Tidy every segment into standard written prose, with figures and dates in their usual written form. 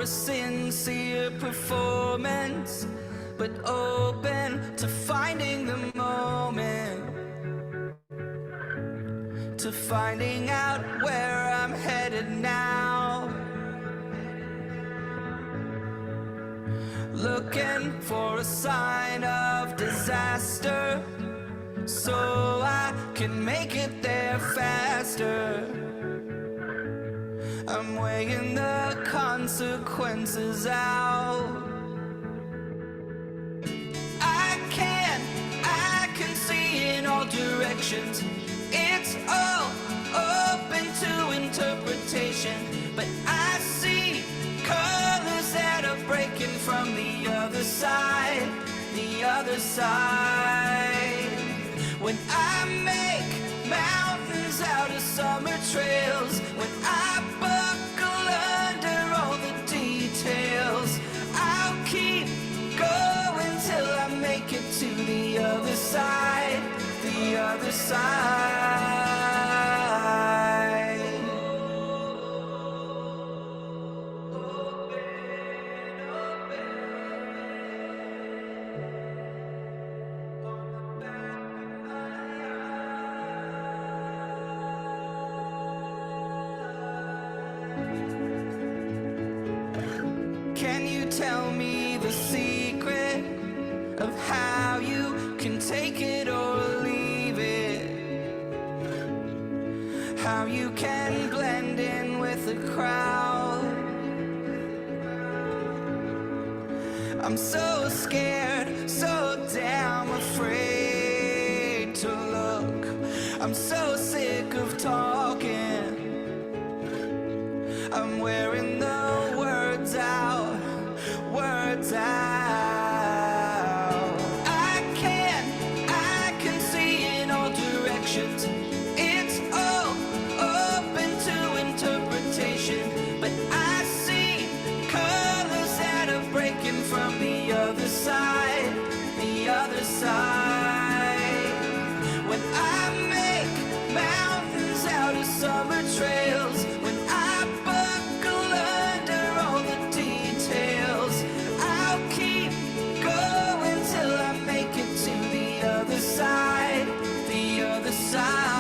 sincere performance, but open to finding the moment, to finding out where I'm headed now. Looking for a sign of disaster, so I can make it there faster. I'm weighing the consequences out. I can see in all directions. It's all open to interpretation, but I see colors that are breaking from the other side, the other side. When I make mountains out of summer trails, when I buckle under all the details, I'll keep going till I make it to the other side, the other side. Can you tell me the secret of how you can take it or leave it? How you can blend in with the crowd? I'm so scared, so damn afraid to look. I'm so sick of talking. I'm wearing the words out, words out. I can see in all directions. It's all open to interpretation, but I see colors that are breaking from the other side, the other side. When I make mountains out of summer trails, when I buckle under all the details, I'll keep going till I make it to the other side, the other side.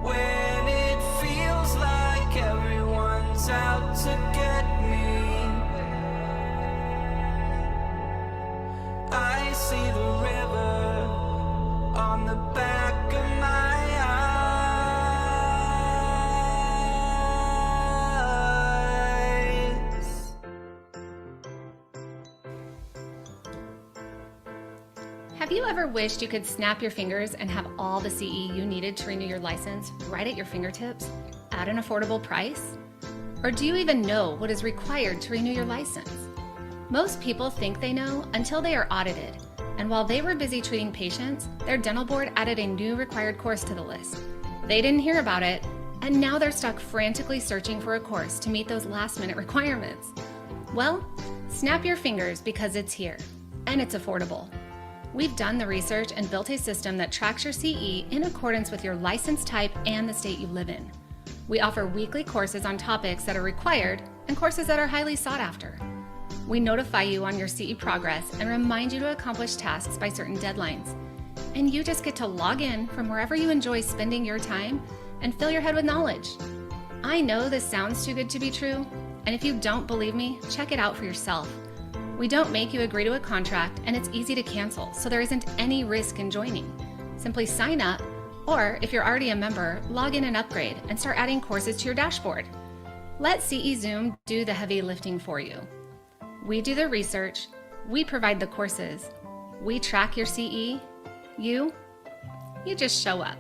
When it feels like everyone's out to get me, I see the river on the back of my eyes. Have you ever wished you could snap your fingers and have all the CE you needed to renew your license right at your fingertips at an affordable price? Or do you even know what is required to renew your license? Most people think they know until they are audited. And while they were busy treating patients, their dental board added a new required course to the list. They didn't hear about it, and now they're stuck frantically searching for a course to meet those last-minute requirements. Well, snap your fingers because it's here, and it's affordable. We've done the research and built a system that tracks your CE in accordance with your license type and the state you live in. We offer weekly courses on topics that are required and courses that are highly sought after. We notify you on your CE progress and remind you to accomplish tasks by certain deadlines. And you just get to log in from wherever you enjoy spending your time and fill your head with knowledge. I know this sounds too good to be true, and if you don't believe me, check it out for yourself. We don't make you agree to a contract, and it's easy to cancel, so there isn't any risk in joining. Simply sign up, or if you're already a member, log in and upgrade and start adding courses to your dashboard. Let CE Zoom do the heavy lifting for you. We do the research, we provide the courses, we track your CE, you just show up.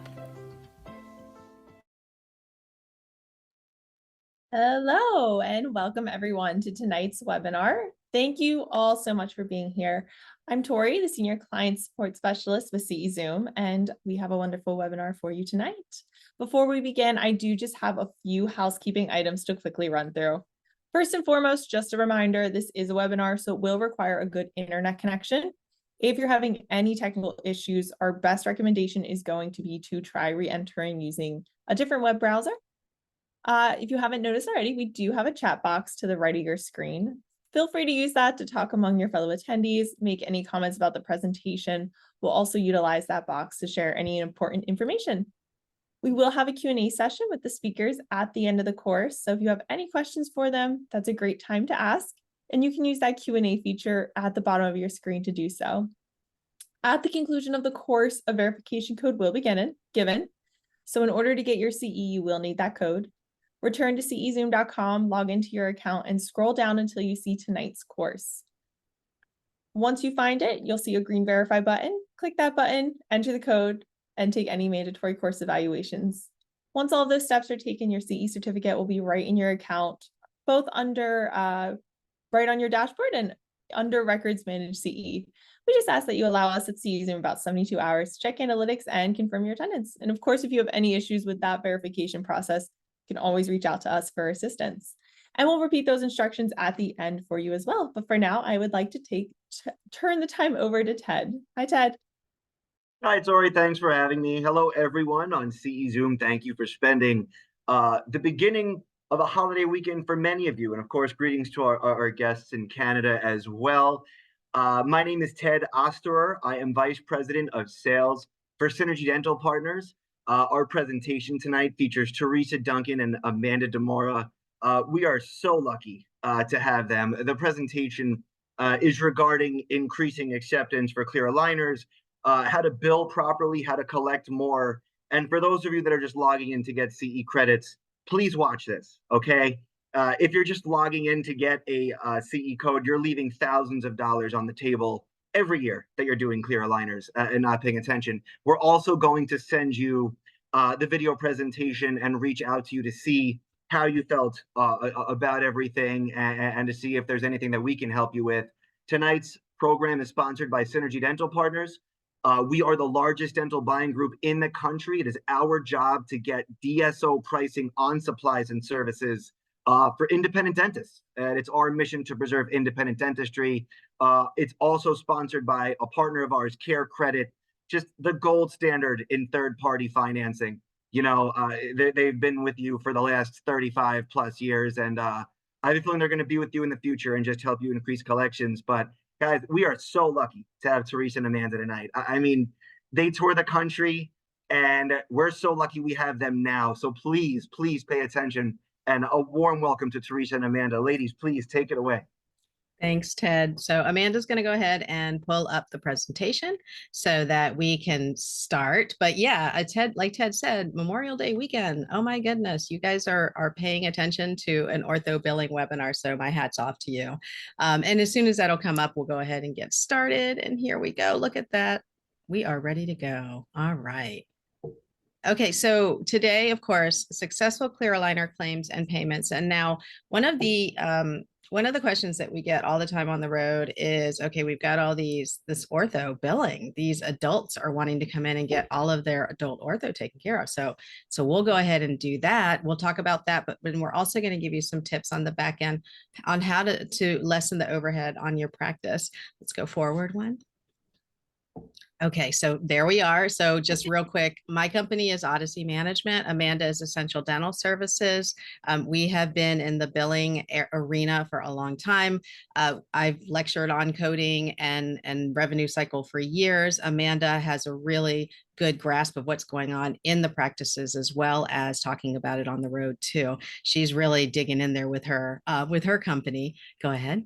Hello and welcome everyone to tonight's webinar. Thank you all so much for being here. I'm Tori, the Senior Client Support Specialist with CE Zoom, and we have a wonderful webinar for you tonight. Before we begin, I do just have a few housekeeping items to quickly run through. First and foremost, just a reminder, this is a webinar, so it will require a good internet connection. If you're having any technical issues, our best recommendation is going to be to try re-entering using a different web browser. If you haven't noticed already, we do have a chat box to the right of your screen. Feel free to use that to talk among your fellow attendees, make any comments about the presentation. We'll also utilize that box to share any important information. We will have a Q&A session with the speakers at the end of the course. So if you have any questions for them, that's a great time to ask. And you can use that Q&A feature at the bottom of your screen to do so. At the conclusion of the course, a verification code will be given. So in order to get your CE, you will need that code. Return to cezoom.com, log into your account, and scroll down until you see tonight's course. Once you find it, you'll see a green verify button. Click that button, enter the code, and take any mandatory course evaluations. Once all of those steps are taken, your CE certificate will be right in your account, both under right on your dashboard and under Records Managed CE. We just ask that you allow us at CEzoom about 72 hours to check analytics and confirm your attendance. And of course, if you have any issues with that verification process, you can always reach out to us for assistance. And we'll repeat those instructions at the end for you as well. But for now, I would like to turn the time over to Ted. Hi, Ted. Hi, Tori. Thanks for having me. Hello, everyone on CEzoom. Thank you for spending the beginning of a holiday weekend for many of you. And of course, greetings to our guests in Canada as well. My name is Ted Osterer. I am Vice President of Sales for Synergy Dental Partners. Our presentation tonight features Teresa, Duncan, and Amanda Demoura. We are so lucky to have them. The presentation is regarding increasing acceptance for clear aligners, how to bill properly, how to collect more. And for those of you that are just logging in to get CE credits, please watch this, okay? If you're just logging in to get a CE code, you're leaving thousands of dollars on the table every year that you're doing clear aligners and not paying attention. We're also going to send you the video presentation and reach out to you to see how you felt about everything and to see if there's anything that we can help you with. Tonight's program is sponsored by Synergy Dental Partners. We are the largest dental buying group in the country. It is our job to get DSO pricing on supplies and services for independent dentists. And it's our mission to preserve independent dentistry. It's also sponsored by a partner of ours, Care Credit, just the gold standard in third-party financing. You know, they've been with you for the last 35 plus years. And I have a feeling they're going to be with you in the future and just help you increase collections. But guys, we are so lucky to have Teresa and Amanda tonight. I mean, they tour the country and we're so lucky we have them now. So please, please pay attention and a warm welcome to Teresa and Amanda. Ladies, please take it away. Thanks, Ted. So Amanda's going to go ahead and pull up the presentation so that we can start. But yeah, Ted, like Ted said, Memorial Day weekend. Oh my goodness, you guys are paying attention to an ortho billing webinar. So my hat's off to you. And as soon as that'll come up, we'll go ahead and get started. And here we go. Look at that. We are ready to go. All right. Okay, so today, of course, successful clear aligner claims and payments. And now one of the questions that we get all the time on the road is, okay, we've got all this ortho billing. These adults are wanting to come in and get all of their adult ortho taken care of. So we'll go ahead and do that. We'll talk about that, but we're also going to give you some tips on the back end on how to lessen the overhead on your practice. Let's go forward one. Okay, so there we are. So just real quick, my company is Odyssey Management. Amanda is Essential Dental Services. We have been in the billing arena for a long time. I've lectured on coding and revenue cycle for years. Amanda has a really good grasp of what's going on in the practices as well as talking about it on the road too. She's really digging in there with her company. Go ahead.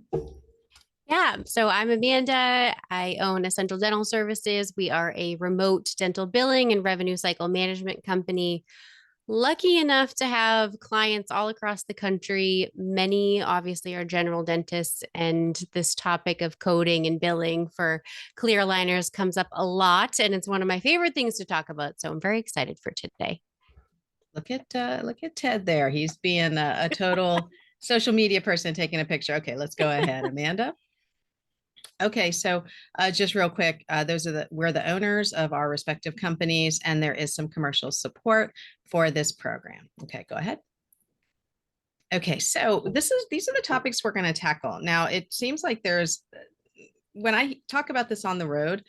Yeah, so I'm Amanda. I own Essential Dental Services. We are a remote dental billing and revenue cycle management company. Lucky enough to have clients all across the country. Many obviously are general dentists, and this topic of coding and billing for clear aligners comes up a lot, and it's one of my favorite things to talk about. So I'm very excited for today. Look at Ted there. He's being a total social media person taking a picture. Okay, let's go ahead, Amanda. Okay, so just real quick, we're the owners of our respective companies, and there is some commercial support for this program. Okay, go ahead. Okay, so these are the topics we're going to tackle. Now, it seems like when I talk about this on the road,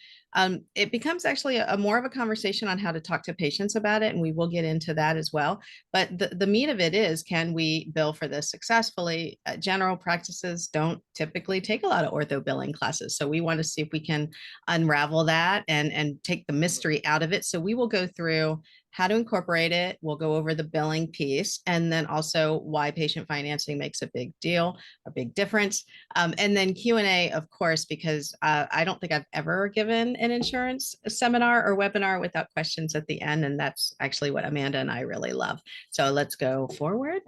it becomes actually a more of a conversation on how to talk to patients about it, and we will get into that as well. But the meat of it is, can we bill for this successfully? General practices don't typically take a lot of ortho billing classes, so we want to see if we can unravel that and take the mystery out of it. So we will go through how to incorporate it. We'll go over the billing piece, and then also why patient financing makes a big difference. And then Q&A, of course, because I don't think I've ever given an insurance seminar or webinar without questions at the end. And that's actually what Amanda and I really love. So let's go forward.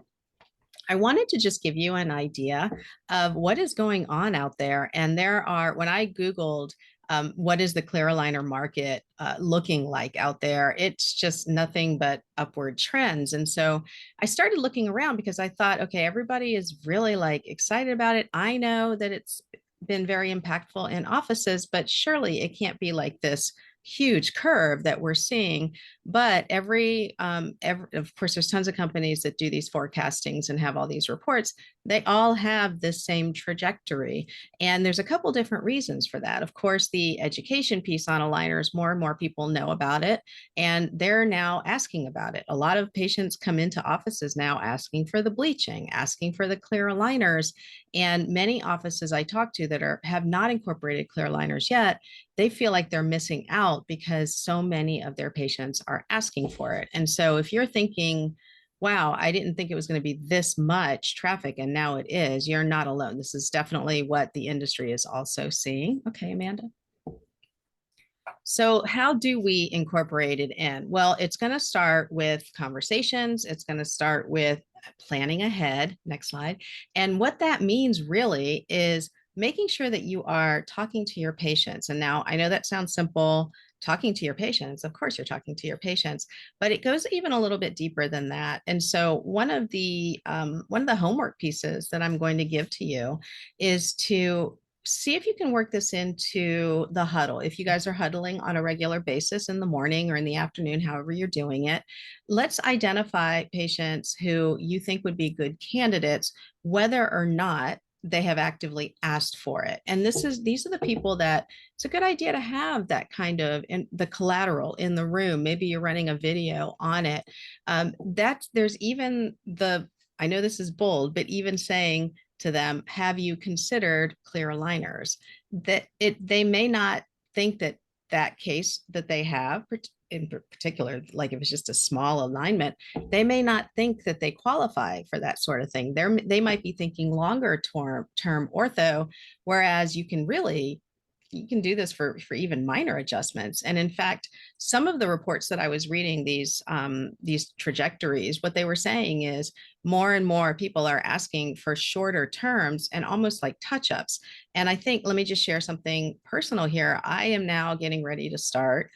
I wanted to just give you an idea of what is going on out there. And when I Googled what is the clear aligner market looking like out there, it's just nothing but upward trends. And so I started looking around because I thought, okay, everybody is really like excited about it. I know that it's been very impactful in offices, but surely it can't be like this huge curve that we're seeing. But of course, there's tons of companies that do these forecastings and have all these reports. They all have the same trajectory. And there's a couple different reasons for that. Of course, the education piece on aligners, more and more people know about it, and they're now asking about it. A lot of patients come into offices now asking for the bleaching, asking for the clear aligners. And many offices I talk to that have not incorporated clear aligners yet, they feel like they're missing out because so many of their patients are asking for it. And so if you're thinking, wow, I didn't think it was going to be this much traffic, and now it is, you're not alone. This is definitely what the industry is also seeing. Okay, Amanda. So how do we incorporate it in? Well, it's going to start with conversations. It's going to start with planning ahead. Next slide. And what that means really is making sure that you are talking to your patients. And now I know that sounds simple, talking to your patients. Of course, you're talking to your patients, but it goes even a little bit deeper than that. And so one of the homework pieces that I'm going to give to you is to see if you can work this into the huddle. If you guys are huddling on a regular basis in the morning or in the afternoon, however you're doing it, let's identify patients who you think would be good candidates, whether or not they have actively asked for it. And these are the people that it's a good idea to have that kind of the collateral in the room. Maybe you're running a video on it. There's even I know this is bold, but even saying to them, have you considered clear aligners? They may not think that case that they have in particular, like if it's just a small alignment, they may not think that they qualify for that sort of thing. They might be thinking longer term ortho, whereas you can do this for even minor adjustments. And in fact, some of the reports that I was reading, these trajectories, what they were saying is more and more people are asking for shorter terms and almost like touch-ups. And I think, let me just share something personal here. I am now getting ready to start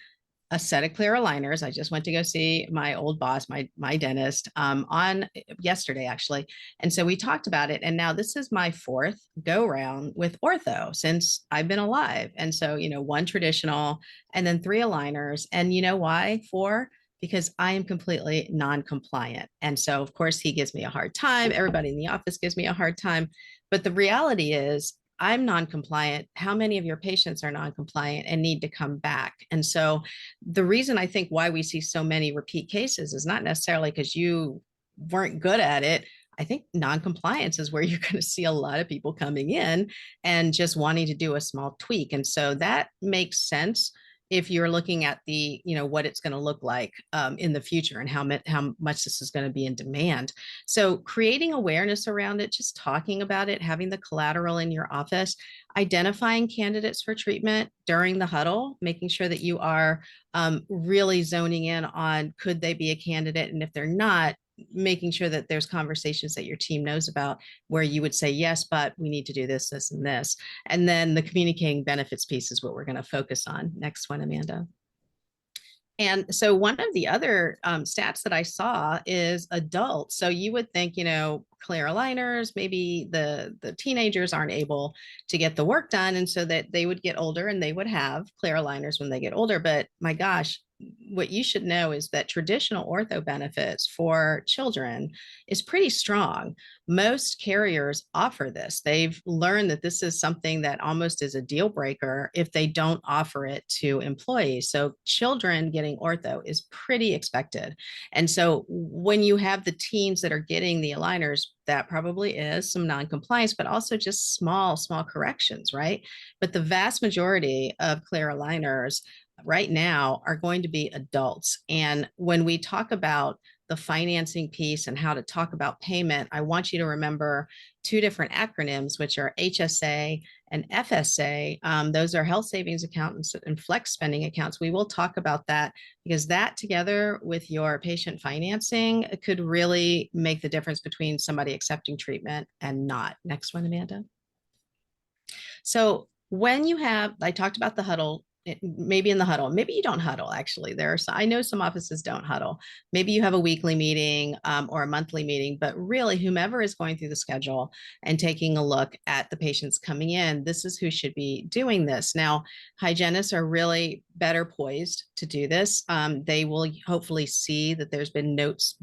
a set of clear aligners. I just went to go see my old boss, my dentist, on yesterday actually. And so we talked about it. And now this is my fourth go round with ortho since I've been alive. And so, one traditional and then 3 aligners. And you know why? 4? Because I am completely non-compliant. And so of course he gives me a hard time. Everybody in the office gives me a hard time. But the reality is I'm non-compliant. How many of your patients are non-compliant and need to come back? And so the reason I think why we see so many repeat cases is not necessarily because you weren't good at it. I think non-compliance is where you're going to see a lot of people coming in and just wanting to do a small tweak. And so that makes sense if you're looking at what it's going to look like in the future and how much this is going to be in demand. So creating awareness around it, just talking about it, having the collateral in your office, identifying candidates for treatment during the huddle, making sure that you are really zoning in on could they be a candidate, and if they're not, making sure that there's conversations that your team knows about where you would say, yes, but we need to do this, this, and this. And then the communicating benefits piece is what we're going to focus on. Next one, Amanda. And so one of the other stats that I saw is adults. So you would think, clear aligners. Maybe the teenagers aren't able to get the work done, and so that they would get older and they would have clear aligners when they get older. But my gosh, what you should know is that traditional ortho benefits for children is pretty strong. Most carriers offer this. They've learned that this is something that almost is a deal breaker if they don't offer it to employees. So children getting ortho is pretty expected. And so when you have the teens that are getting the aligners, that probably is some non-compliance, but also just small corrections, right? But the vast majority of clear aligners right now are going to be adults. And when we talk about the financing piece and how to talk about payment, I want you to remember two different acronyms, which are HSA and FSA. Those are health savings accounts and flex spending accounts. We will talk about that because that together with your patient financing could really make the difference between somebody accepting treatment and not. Next one, Amanda. So when you have, I talked about the huddle, maybe in the huddle, maybe you don't huddle actually. I know some offices don't huddle. Maybe you have a weekly meeting or a monthly meeting, but really whomever is going through the schedule and taking a look at the patients coming in, this is who should be doing this. Now, hygienists are really better poised to do this. They will hopefully see that there's been notes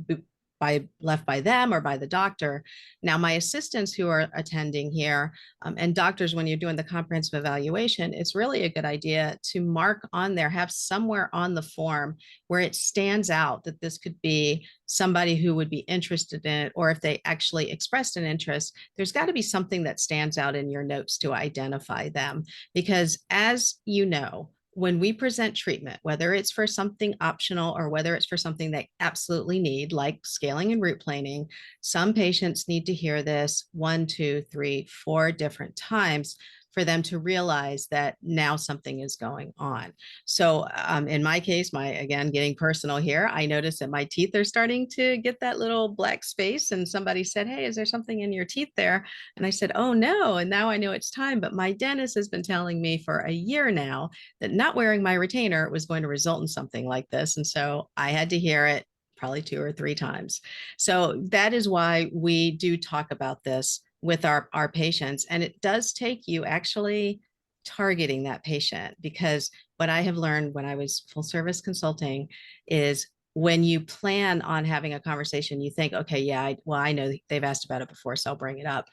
left by them or by the doctor. Now, my assistants who are attending here and doctors, when you're doing the comprehensive evaluation, it's really a good idea to mark on there, have somewhere on the form where it stands out that this could be somebody who would be interested in it, or if they actually expressed an interest, there's got to be something that stands out in your notes to identify them. Because as you know, when we present treatment, whether it's for something optional or whether it's for something they absolutely need, like scaling and root planing, some patients need to hear this 1, 2, 3, 4 different times for them to realize that now something is going on. So in my case, again, getting personal here, I noticed that my teeth are starting to get that little black space, and somebody said, "Hey, is there something in your teeth there?" And I said, "Oh no." And now I know it's time, but my dentist has been telling me for a year now that not wearing my retainer was going to result in something like this. And so I had to hear it probably 2 or 3 times. So that is why we do talk about this with our patients. And it does take you actually targeting that patient, because what I have learned when I was full service consulting is when you plan on having a conversation, you think, okay, yeah, I know they've asked about it before, so I'll bring it up.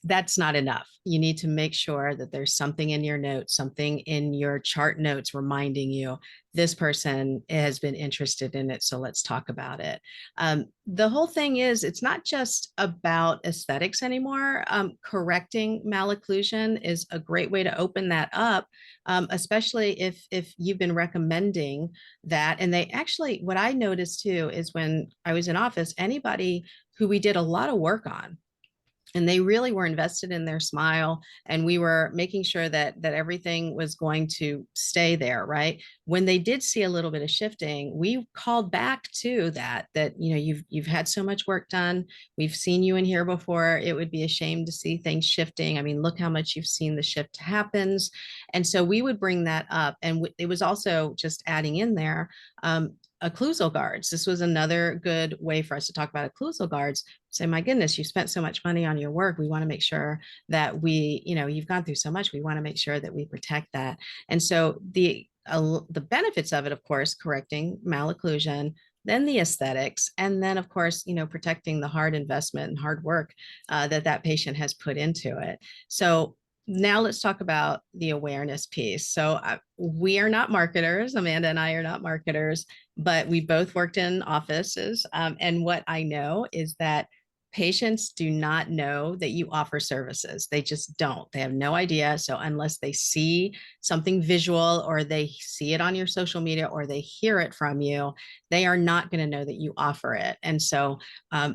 That's not enough. You need to make sure that there's something in your notes, something in your chart notes reminding you this person has been interested in it. So let's talk about it. The whole thing is, it's not just about aesthetics anymore. Correcting malocclusion is a great way to open that up, especially if you've been recommending that. And they actually, what I noticed too, is when I was in office, anybody who we did a lot of work on, and they really were invested in their smile, and we were making sure that everything was going to stay there, right? When they did see a little bit of shifting, we called back to that you know, you've had so much work done, we've seen you in here before, it would be a shame to see things shifting. I mean, look how much you've seen the shift happens. And so we would bring that up, and it was also just adding in there occlusal guards. This was another good way for us to talk about occlusal guards. Say, my goodness, you spent so much money on your work. We want to make sure that you've gone through so much. We want to make sure that we protect that. And so the benefits of it, of course, correcting malocclusion, then the aesthetics, and then of course, protecting the hard investment and hard work that patient has put into it. So now let's talk about the awareness piece. So we are not marketers. Amanda and I are not marketers, but we both worked in offices. And what I know is that patients do not know that you offer services. They just don't. They have no idea. So unless they see something visual, or they see it on your social media, or they hear it from you, they are not going to know that you offer it. And so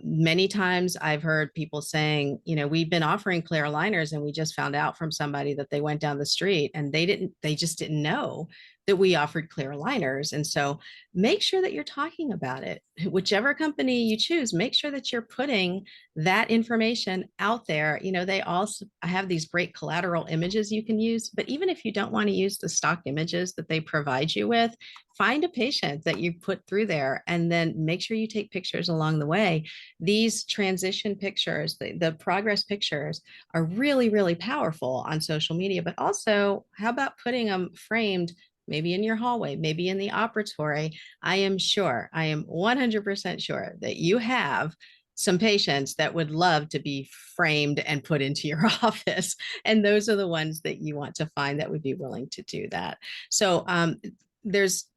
many times I've heard people saying, we've been offering clear aligners, and we just found out from somebody that they went down the street and they just didn't know that we offered clear aligners. And so make sure that you're talking about it. Whichever company you choose, make sure that you're putting that information out there. You know, they also have these great collateral images you can use, but even if you don't want to use the stock images that they provide you with, find a patient that you put through there and then make sure you take pictures along the way. These transition pictures, the progress pictures are really, really powerful on social media, but also how about putting them framed maybe in your hallway, maybe in the operatory? I am 100% sure that you have some patients that would love to be framed and put into your office. And those are the ones that you want to find that would be willing to do that. So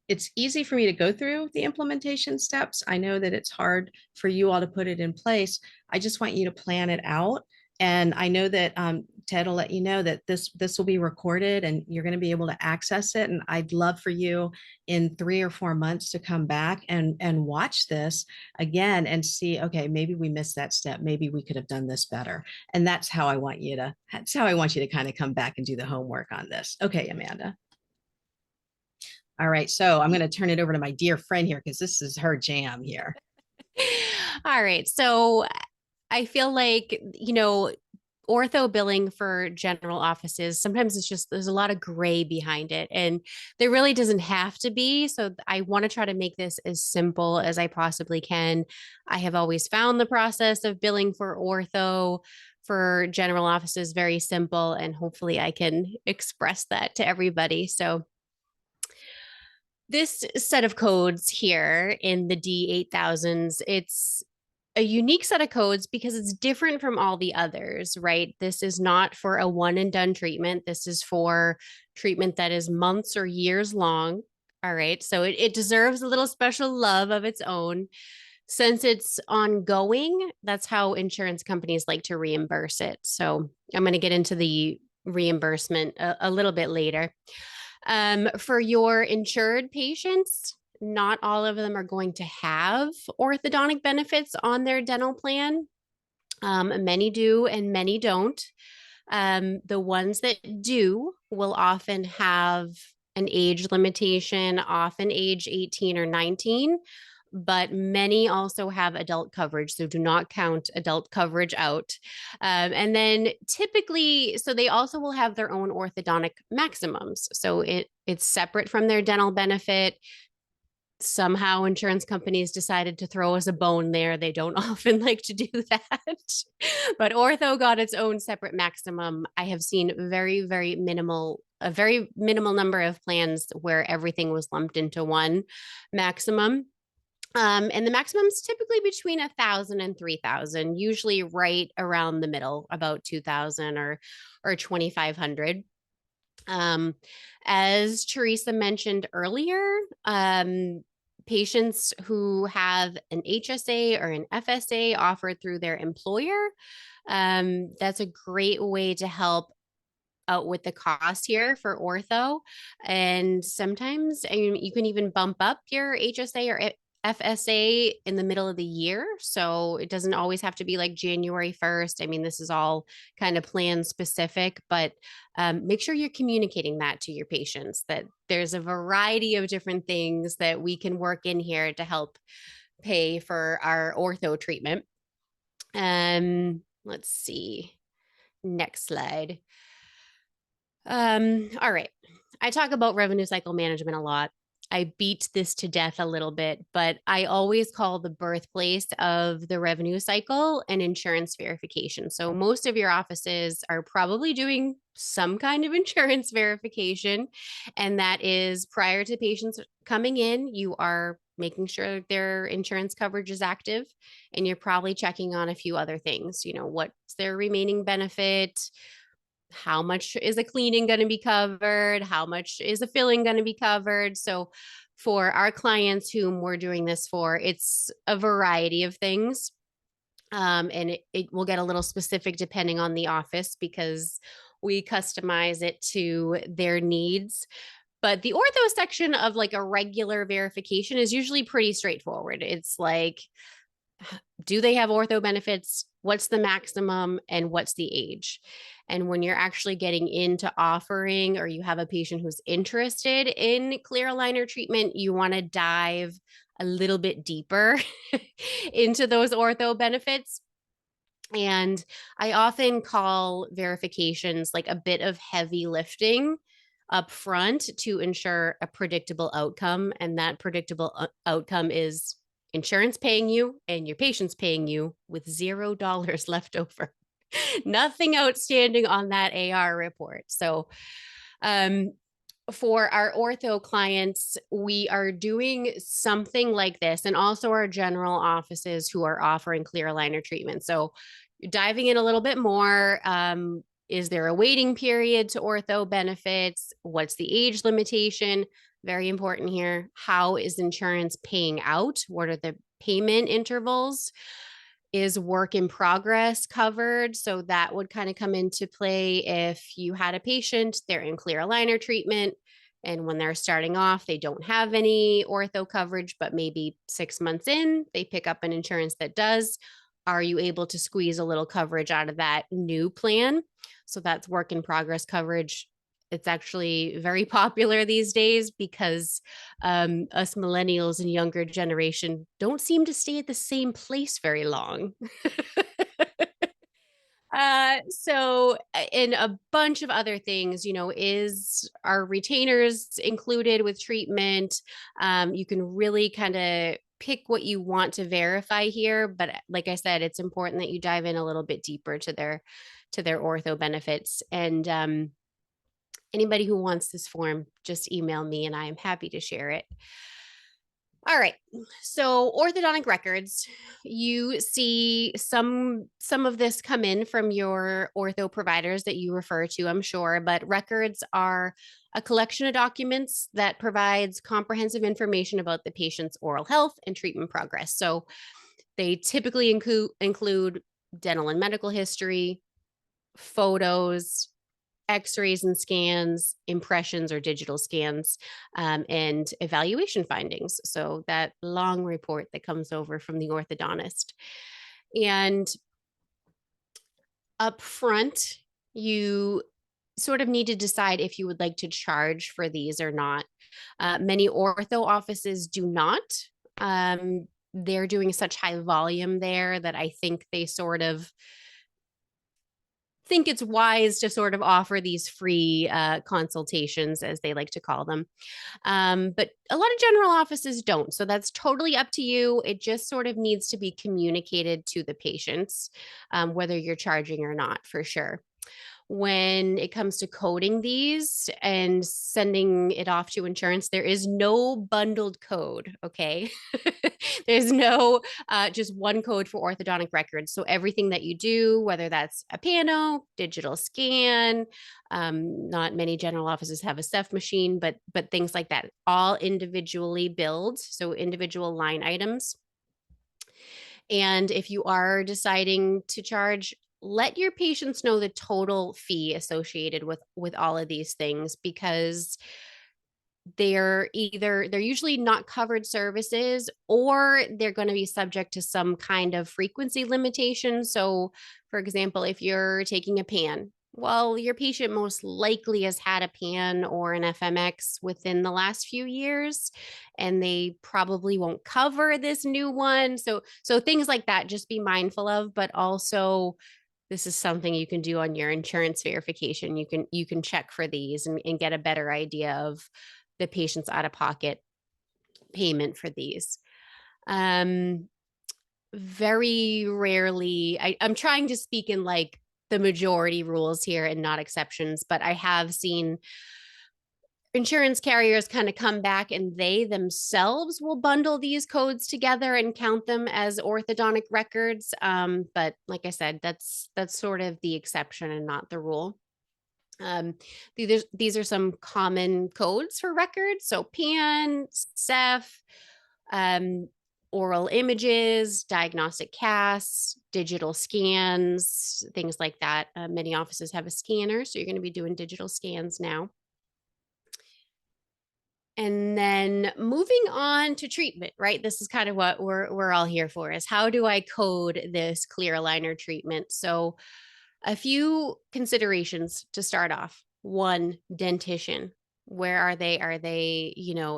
it's easy for me to go through the implementation steps. I know that it's hard for you all to put it in place. I just want you to plan it out. And I know that Ted will let you know that this will be recorded and you're going to be able to access it. And I'd love for you in 3 or 4 months to come back and watch this again and see, okay, maybe we missed that step. Maybe we could have done this better. And that's how I want you to kind of come back and do the homework on this. Okay, Amanda. All right, so I'm going to turn it over to my dear friend here because this is her jam here. All right. So I feel like, ortho billing for general offices, sometimes it's just, there's a lot of gray behind it and there really doesn't have to be. So I want to try to make this as simple as I possibly can. I have always found the process of billing for ortho for general offices very simple, and hopefully I can express that to everybody. So this set of codes here in the D8000s, it's a unique set of codes because it's different from all the others, right? This is not for a one and done treatment. This is for treatment that is months or years long. All right. So it deserves a little special love of its own. Since it's ongoing, that's how insurance companies like to reimburse it. So I'm going to get into the reimbursement a little bit later. For your insured patients, not all of them are going to have orthodontic benefits on their dental plan. Many do and many don't. The ones that do will often have an age limitation, often age 18 or 19, but many also have adult coverage. So do not count adult coverage out. And then typically, so they also will have their own orthodontic maximums. So it's separate from their dental benefit. Somehow insurance companies decided to throw us a bone there. They don't often like to do that. But ortho got its own separate maximum. I have seen a very minimal number of plans where everything was lumped into one maximum. And the maximum is typically between 1,000 and 3,000, usually right around the middle, about 2,000 or 2,500. As Teresa mentioned earlier, patients who have an HSA or an FSA offered through their employer, that's a great way to help out with the cost here for ortho. And sometimes, I mean, you can even bump up your HSA or FSA in the middle of the year. So it doesn't always have to be like January 1st. I mean, this is all kind of plan specific, but make sure you're communicating that to your patients, that there's a variety of different things that we can work in here to help pay for our ortho treatment. Let's see. Next slide. All right. I talk about revenue cycle management a lot. I beat this to death a little bit, but I always call the birthplace of the revenue cycle an insurance verification. So most of your offices are probably doing some kind of insurance verification, and that is prior to patients coming in, you are making sure their insurance coverage is active, and you're probably checking on a few other things. What's their remaining benefit? How much is a cleaning going to be covered? How much is a filling going to be covered? So for our clients whom we're doing this for, it's a variety of things. And it will get a little specific depending on the office because we customize it to their needs. But the ortho section of like a regular verification is usually pretty straightforward. It's like, do they have ortho benefits? What's the maximum and what's the age? And when you're actually getting into offering, or you have a patient who's interested in clear aligner treatment, you want to dive a little bit deeper into those ortho benefits. And I often call verifications like a bit of heavy lifting up front to ensure a predictable outcome. And that predictable outcome is insurance paying you and your patient's paying you with $0 left over. Nothing outstanding on that AR report. So, for our ortho clients, we are doing something like this, and also our general offices who are offering clear aligner treatment. So, diving in a little bit more, is there a waiting period to ortho benefits? What's the age limitation? Very important here. How is insurance paying out? What are the payment intervals? Is work in progress covered? So that would kind of come into play if you had a patient, they're in clear aligner treatment, and when they're starting off, they don't have any ortho coverage, but maybe 6 months in, they pick up an insurance that does. Are you able to squeeze a little coverage out of that new plan? So that's work in progress coverage. It's actually very popular these days because us millennials and younger generation don't seem to stay at the same place very long. And a bunch of other things, is our retainers included with treatment? You can really kind of pick what you want to verify here, but like I said, it's important that you dive in a little bit deeper to their ortho benefits. And anybody who wants this form, just email me and I am happy to share it. All right. So orthodontic records, you see some of this come in from your ortho providers that you refer to, I'm sure, but records are a collection of documents that provides comprehensive information about the patient's oral health and treatment progress. So they typically include dental and medical history, photos, x-rays and scans, impressions or digital scans, and evaluation findings. So that long report that comes over from the orthodontist. And up front, you sort of need to decide if you would like to charge for these or not. Many ortho offices do not. They're doing such high volume there that I think they sort of think it's wise to sort of offer these free consultations, as they like to call them. But a lot of general offices don't. So that's totally up to you. It just sort of needs to be communicated to the patients, whether you're charging or not, for sure. When it comes to coding these and sending it off to insurance, there is no bundled code, okay? There's no just one code for orthodontic records. So everything that you do, whether that's a pano, digital scan, not many general offices have a Ceph machine, but things like that, all individually billed, so individual line items. And if you are deciding to charge, let your patients know the total fee associated with all of these things, because they're usually not covered services, or they're going to be subject to some kind of frequency limitation. So for example, if you're taking a pan, well, your patient most likely has had a pan or an FMX within the last few years, and they probably won't cover this new one. So things like that, just be mindful of. But also, this is something you can do on your insurance verification. You can check for these and get a better idea of the patient's out-of-pocket payment for these. Very rarely, I'm trying to speak in like the majority rules here and not exceptions, but I have seen insurance carriers kind of come back and they themselves will bundle these codes together and count them as orthodontic records. But like I said, that's sort of the exception and not the rule. These are some common codes for records. So PAN, Ceph, oral images, diagnostic casts, digital scans, things like that. Many offices have a scanner, so you're going to be doing digital scans now. And then moving on to treatment, right? This is kind of what we're all here for, is how do I code this clear aligner treatment? So A few considerations to start off. One, dentition. Where are they? Are they,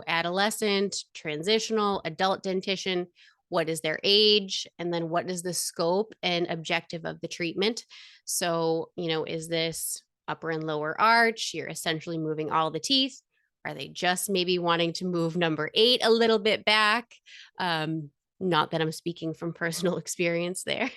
adolescent, transitional, adult dentition? What is their age? And then what is the scope and objective of the treatment? So, is this upper and lower arch? You're essentially moving all the teeth. Are they just maybe wanting to move number 8 a little bit back? Not that I'm speaking from personal experience there.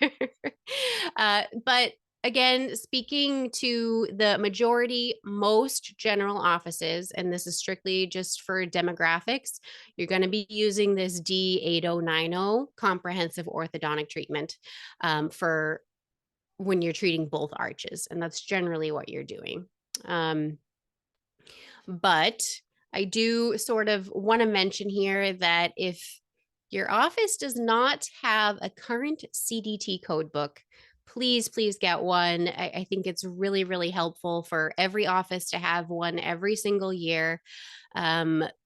But again, speaking to the majority, most general offices, and this is strictly just for demographics, you're going to be using this D8090 comprehensive orthodontic treatment for when you're treating both arches. And that's generally what you're doing. But I do sort of want to mention here that if your office does not have a current CDT code book, please get one. I think it's really, really helpful for every office to have one every single year.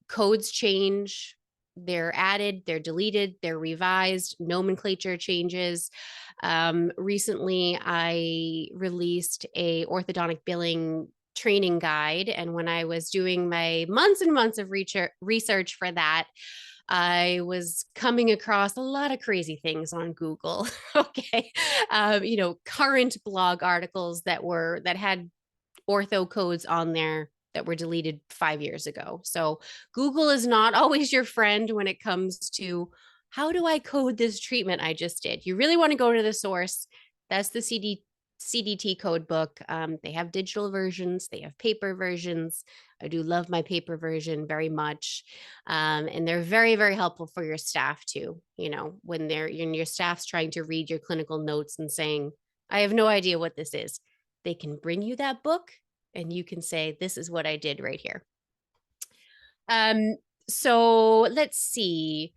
Codes change, they're added, they're deleted, they're revised, nomenclature changes. Recently, I released a orthodontic billing training guide. And when I was doing my months and months of research for that, I was coming across a lot of crazy things on Google. Okay. Current blog articles that had ortho codes on there that were deleted 5 years ago. So Google is not always your friend when it comes to how do I code this treatment I just did? You really want to go to the source. That's the CDT code book. They have digital versions, they have paper versions. I do love my paper version very much. And they're very, very helpful for your staff too. When your staff's trying to read your clinical notes and saying, I have no idea what this is. They can bring you that book and you can say, this is what I did right here. So let's see.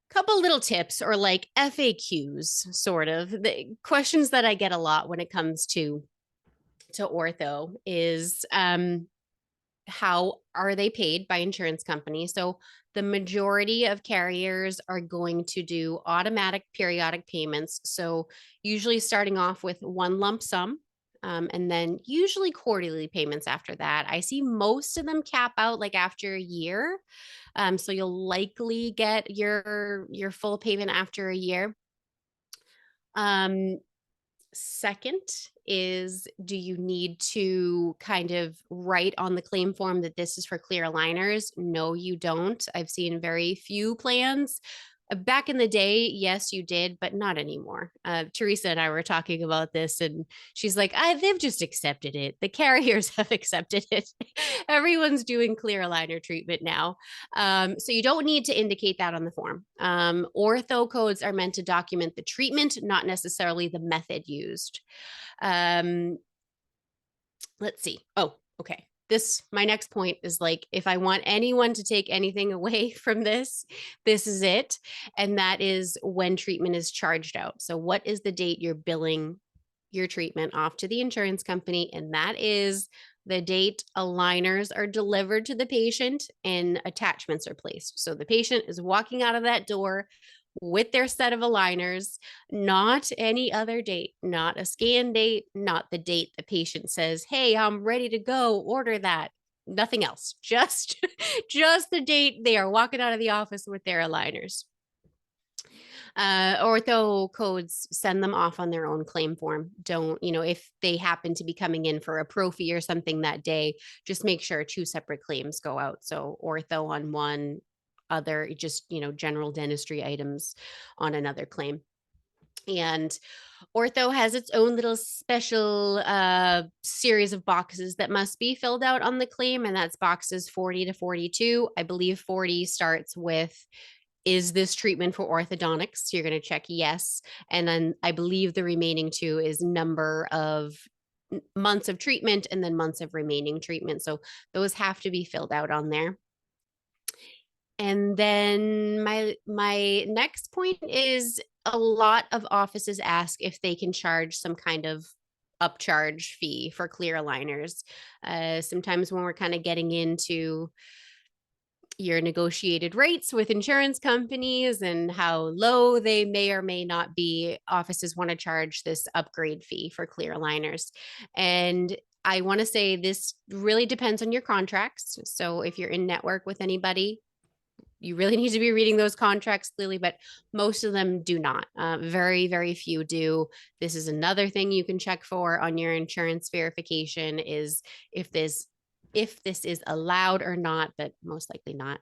Couple little tips or like FAQs, sort of the questions that I get a lot when it comes to ortho is how are they paid by insurance companies? So the majority of carriers are going to do automatic periodic payments. So usually starting off with one lump sum. And then usually quarterly payments after that. I see most of them cap out like after a year. So you'll likely get your full payment after a year. Second is, do you need to kind of write on the claim form that this is for clear aligners? No, you don't. I've seen very few plans. Back in the day, yes, you did, but not anymore. Teresa and I were talking about this, and she's like, they've just accepted it. The carriers have accepted it. Everyone's doing clear aligner treatment now. So you don't need to indicate that on the form. Ortho codes are meant to document the treatment, not necessarily the method used. Let's see. Oh, okay. My next point is like, if I want anyone to take anything away from this is it. And that is when treatment is charged out. So what is the date you're billing your treatment off to the insurance company? And that is the date aligners are delivered to the patient and attachments are placed. So the patient is walking out of that door with their set of aligners, not any other date, not a scan date, not the date the patient says, hey, I'm ready to go, order that. Nothing else, just the date they are walking out of the office with their aligners. Ortho codes, send them off on their own claim form. Don't, if they happen to be coming in for a prophy or something that day, just make sure 2 separate claims go out. So ortho on one, other just general dentistry items on another claim. And ortho has its own little special series of boxes that must be filled out on the claim, and that's boxes 40 to 42. I believe 40 starts with, is this treatment for orthodontics? So you're going to check yes. And then I believe the remaining 2 is number of months of treatment and then months of remaining treatment. So those have to be filled out on there. And then my next point is, a lot of offices ask if they can charge some kind of upcharge fee for clear aligners. Sometimes when we're kind of getting into your negotiated rates with insurance companies and how low they may or may not be. Offices want to charge this upgrade fee for clear aligners. And I want to say this really depends on your contracts. So if you're in network with anybody, you really need to be reading those contracts clearly, but most of them do not. Very, very few do. This is another thing you can check for on your insurance verification is if this is allowed or not, but most likely not.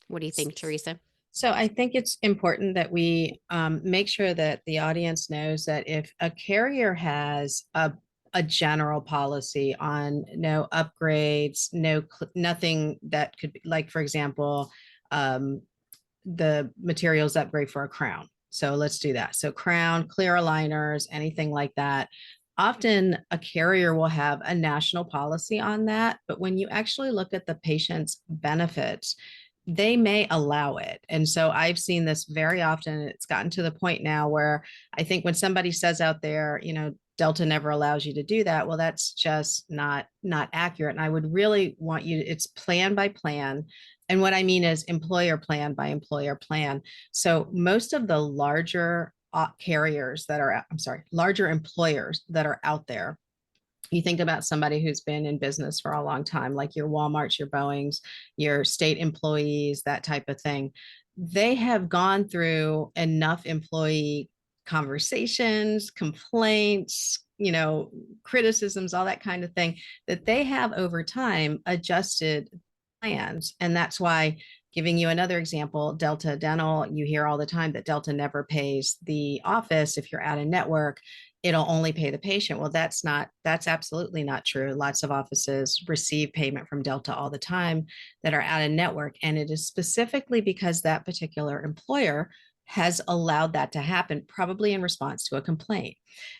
What do you think, Teresa? So I think it's important that we make sure that the audience knows that if a carrier has a general policy on no upgrades, nothing that could be like, for example, um, the materials upgrade for a crown. So let's do that. So crown, clear aligners, anything like that. Often a carrier will have a national policy on that, but when you actually look at the patient's benefits, they may allow it. And so I've seen this very often. It's gotten to the point now where I think when somebody says out there, Delta never allows you to do that, well, that's just not accurate. And I would really want you, it's plan by plan. And what I mean is employer plan by employer plan. So most of the larger carriers that are, I'm sorry, larger employers that are out there, you think about somebody who's been in business for a long time, like your Walmarts, your Boeings, your state employees, that type of thing. They have gone through enough employee conversations, complaints, criticisms, all that kind of thing, that they have over time adjusted plans. And that's why, giving you another example, Delta Dental, you hear all the time that Delta never pays the office. If you're at a network, it'll only pay the patient. Well, that's absolutely not true. Lots of offices receive payment from Delta all the time that are at a network. And it is specifically because that particular employer has allowed that to happen, probably in response to a complaint.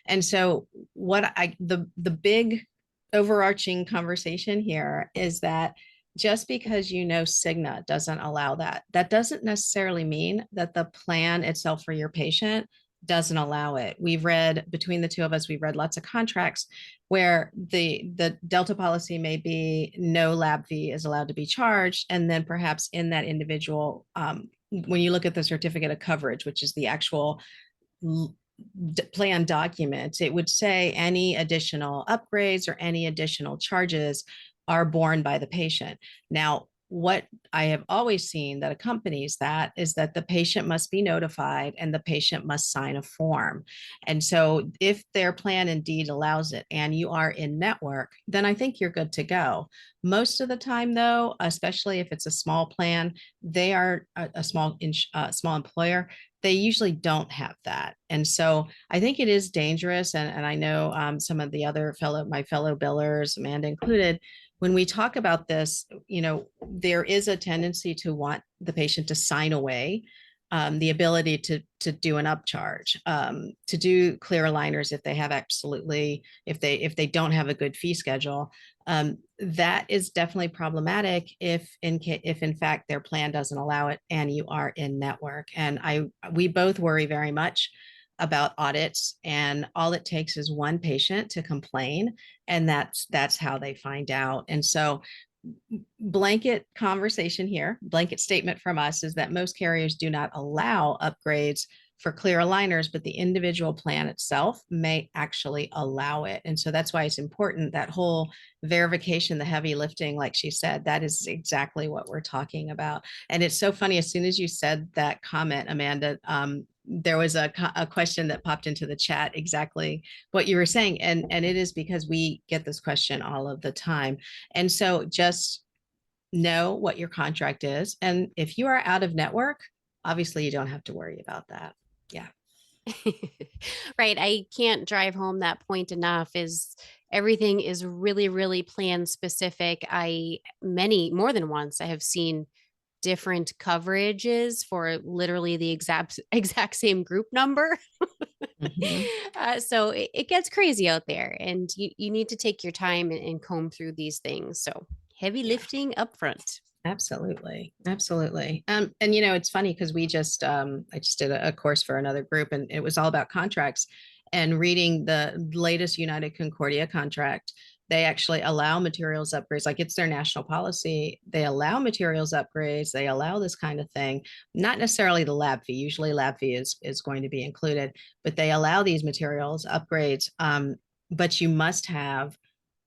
And so the big overarching conversation here is that just because Cigna doesn't allow that, that doesn't necessarily mean that the plan itself for your patient doesn't allow it. Between the two of us, we've read lots of contracts where the Delta policy may be no lab fee is allowed to be charged. And then perhaps in that individual, when you look at the certificate of coverage, which is the actual plan document, it would say any additional upgrades or any additional charges are borne by the patient. Now, what I have always seen that accompanies that is that the patient must be notified and the patient must sign a form. And so if their plan indeed allows it and you are in network, then I think you're good to go. Most of the time though, especially if it's a small plan, they are a small employer, they usually don't have that. And so I think it is dangerous. And I know some of the other my fellow billers, Amanda included, when we talk about this, there is a tendency to want the patient to sign away the ability to do an upcharge, to do clear aligners if they have if they don't have a good fee schedule. That is definitely problematic if in fact their plan doesn't allow it and you are in network. And we both worry very much about audits, and all it takes is one patient to complain, and that's how they find out. And so blanket conversation here, blanket statement from us is that most carriers do not allow upgrades for clear aligners, but the individual plan itself may actually allow it. And so that's why it's important, that whole verification, the heavy lifting, like she said, that is exactly what we're talking about. And it's so funny, as soon as you said that comment, Amanda, there was a question that popped into the chat, exactly what you were saying. And it is because we get this question all of the time. And so just know what your contract is. And if you are out of network, obviously you don't have to worry about that. Yeah. Right. I can't drive home that point enough. Is everything is really, really plan specific. More than once, I have seen different coverages for literally the exact same group number. So it gets crazy out there, and you need to take your time and comb through these things. So heavy lifting up front. Absolutely. Absolutely. And it's funny because I just did a course for another group, and it was all about contracts, and reading the latest United Concordia contract they actually allow materials upgrades, like it's their national policy. They allow materials upgrades. They allow this kind of thing, not necessarily the lab fee. Usually lab fee is going to be included, but they allow these materials upgrades. But you must have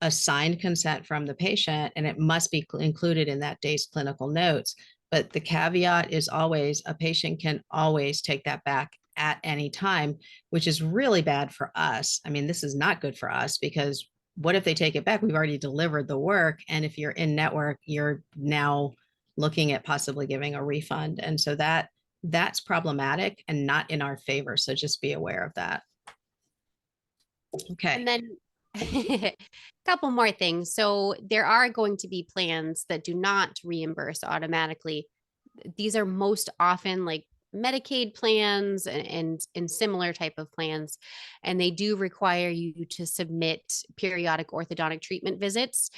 a signed consent from the patient, and it must be included in that day's clinical notes. But the caveat is always a patient can always take that back at any time, which is really bad for us. I mean, this is not good for us because what if they take it back? We've already delivered the work. And if you're in network, you're now looking at possibly giving a refund. And so that's problematic and not in our favor. So just be aware of that. Okay. And then a couple more things. So there are going to be plans that do not reimburse automatically. These are most often like Medicaid plans and similar type of plans, and they do require you to submit periodic orthodontic treatment visits,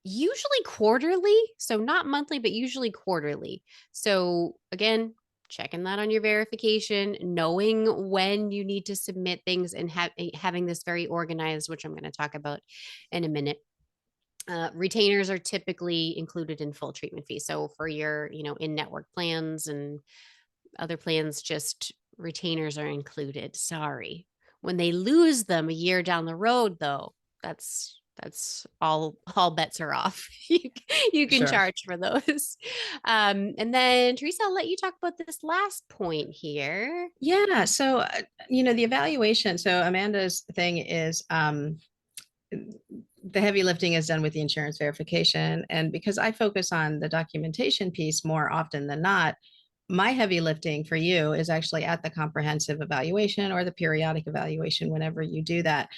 usually quarterly, so not monthly, but usually quarterly. So again, checking that on your verification, knowing when you need to submit things, and having this very organized, which I'm going to talk about in a minute. Retainers are typically included in full treatment fee. So for your, in-network plans and other plans, just retainers are included. Sorry. When they lose them a year down the road, though, that's all bets are off. You can Sure. charge for those. And then Teresa, I'll let you talk about this last point here. Yeah. So, the evaluation. So Amanda's thing is, the heavy lifting is done with the insurance verification. And because I focus on the documentation piece more often than not, my heavy lifting for you is actually at the comprehensive evaluation or the periodic evaluation whenever you do that.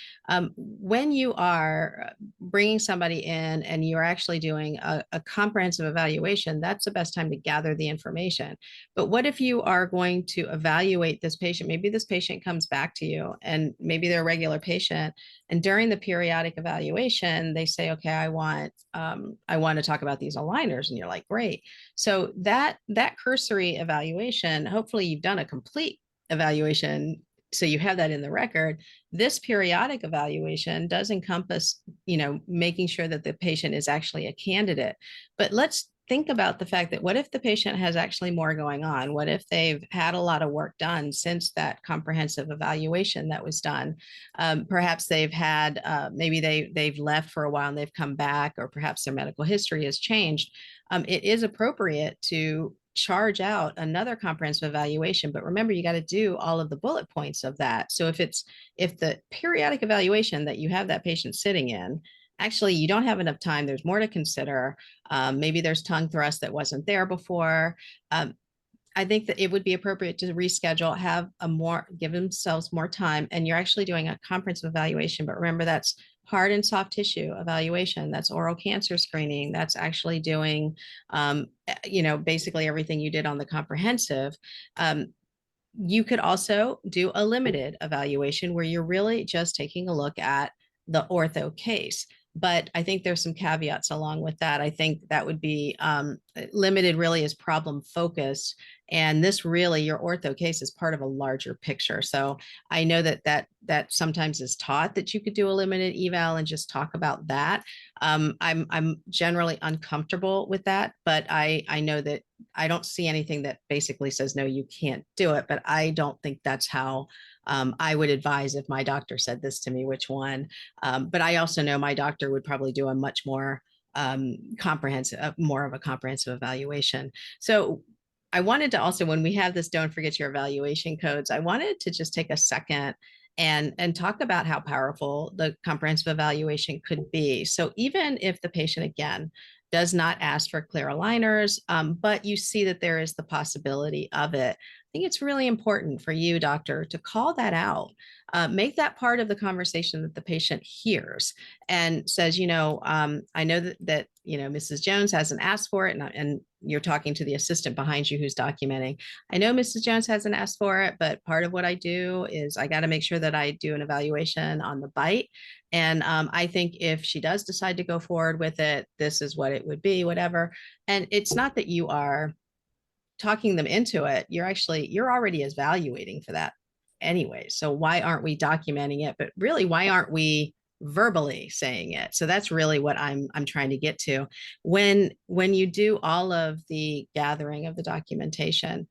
When you are bringing somebody in and you're actually doing a comprehensive evaluation, that's the best time to gather the information. But what if you are going to evaluate this patient? Maybe this patient comes back to you and maybe they're a regular patient. And during the periodic evaluation, they say, okay, I want to talk about these aligners. And you're like, great. So that cursory evaluation, hopefully you've done a complete evaluation, so you have that in the record. This periodic evaluation does encompass, making sure that the patient is actually a candidate. But let's think about the fact that what if the patient has actually more going on? What if they've had a lot of work done since that comprehensive evaluation that was done? Perhaps they've had, maybe they've left for a while and they've come back, or perhaps their medical history has changed. It is appropriate to charge out another comprehensive evaluation, but remember, you got to do all of the bullet points of that. So if the periodic evaluation that you have that patient sitting in, actually you don't have enough time, there's more to consider. Maybe there's tongue thrust that wasn't there before. I think that it would be appropriate to reschedule, give themselves more time, and you're actually doing a comprehensive evaluation. But remember, that's hard and soft tissue evaluation. That's oral cancer screening. That's actually doing, basically everything you did on the comprehensive. You could also do a limited evaluation where you're really just taking a look at the ortho case. But I think there's some caveats along with that. I think that would be limited really is problem focused. And this really, your ortho case is part of a larger picture. So I know that sometimes is taught that you could do a limited eval and just talk about that. I'm generally uncomfortable with that, but I know that I don't see anything that basically says, no, you can't do it. But I don't think that's how I would advise if my doctor said this to me, which one. But I also know my doctor would probably do a much more comprehensive evaluation. So I wanted to also, when we have this, don't forget your evaluation codes, I wanted to just take a second and talk about how powerful the comprehensive evaluation could be. So even if the patient, again, does not ask for clear aligners, but you see that there is the possibility of it, I think it's really important for you, doctor, to call that out. Make that part of the conversation that the patient hears and says, I know that Mrs. Jones hasn't asked for it, and you're talking to the assistant behind you who's documenting. I know Mrs. Jones hasn't asked for it, but part of what I do is I got to make sure that I do an evaluation on the bite. And I think if she does decide to go forward with it, this is what it would be, whatever. And it's not that you are talking them into it. You're already evaluating for that anyway. So why aren't we documenting it? But really, why aren't we verbally saying it. So that's really what I'm trying to get to. When you do all of the gathering of the documentation,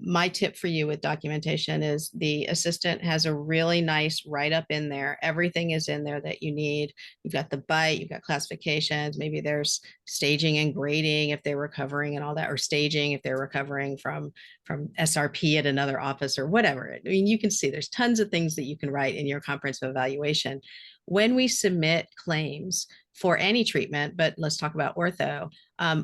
my tip for you with documentation is the assistant has a really nice write up in there. Everything is in there that you need. You've got the bite, you've got classifications, maybe there's staging and grading if they're recovering and all that, or staging if they're recovering from SRP at another office or whatever. I mean, you can see there's tons of things that you can write in your comprehensive evaluation. When we submit claims for any treatment, but let's talk about ortho,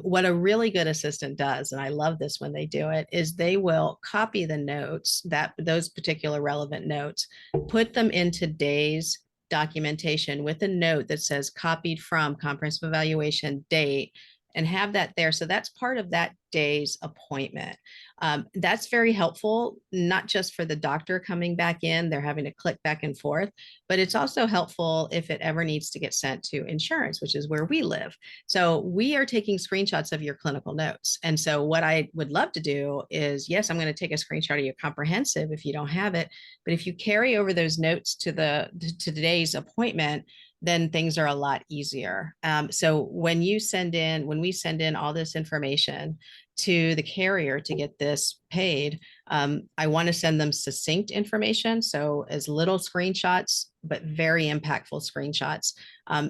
what a really good assistant does, and I love this when they do it, is they will copy the notes, that those particular relevant notes, put them into days documentation with a note that says copied from comprehensive evaluation date, and have that there. So that's part of that day's appointment. That's very helpful, not just for the doctor coming back in, they're having to click back and forth, but it's also helpful if it ever needs to get sent to insurance, which is where we live. So we are taking screenshots of your clinical notes. And so what I would love to do is, yes, I'm going to take a screenshot of your comprehensive if you don't have it, but if you carry over those notes to today's appointment, then things are a lot easier. So when we send in all this information to the carrier to get this paid, I want to send them succinct information. So as little screenshots, but very impactful screenshots,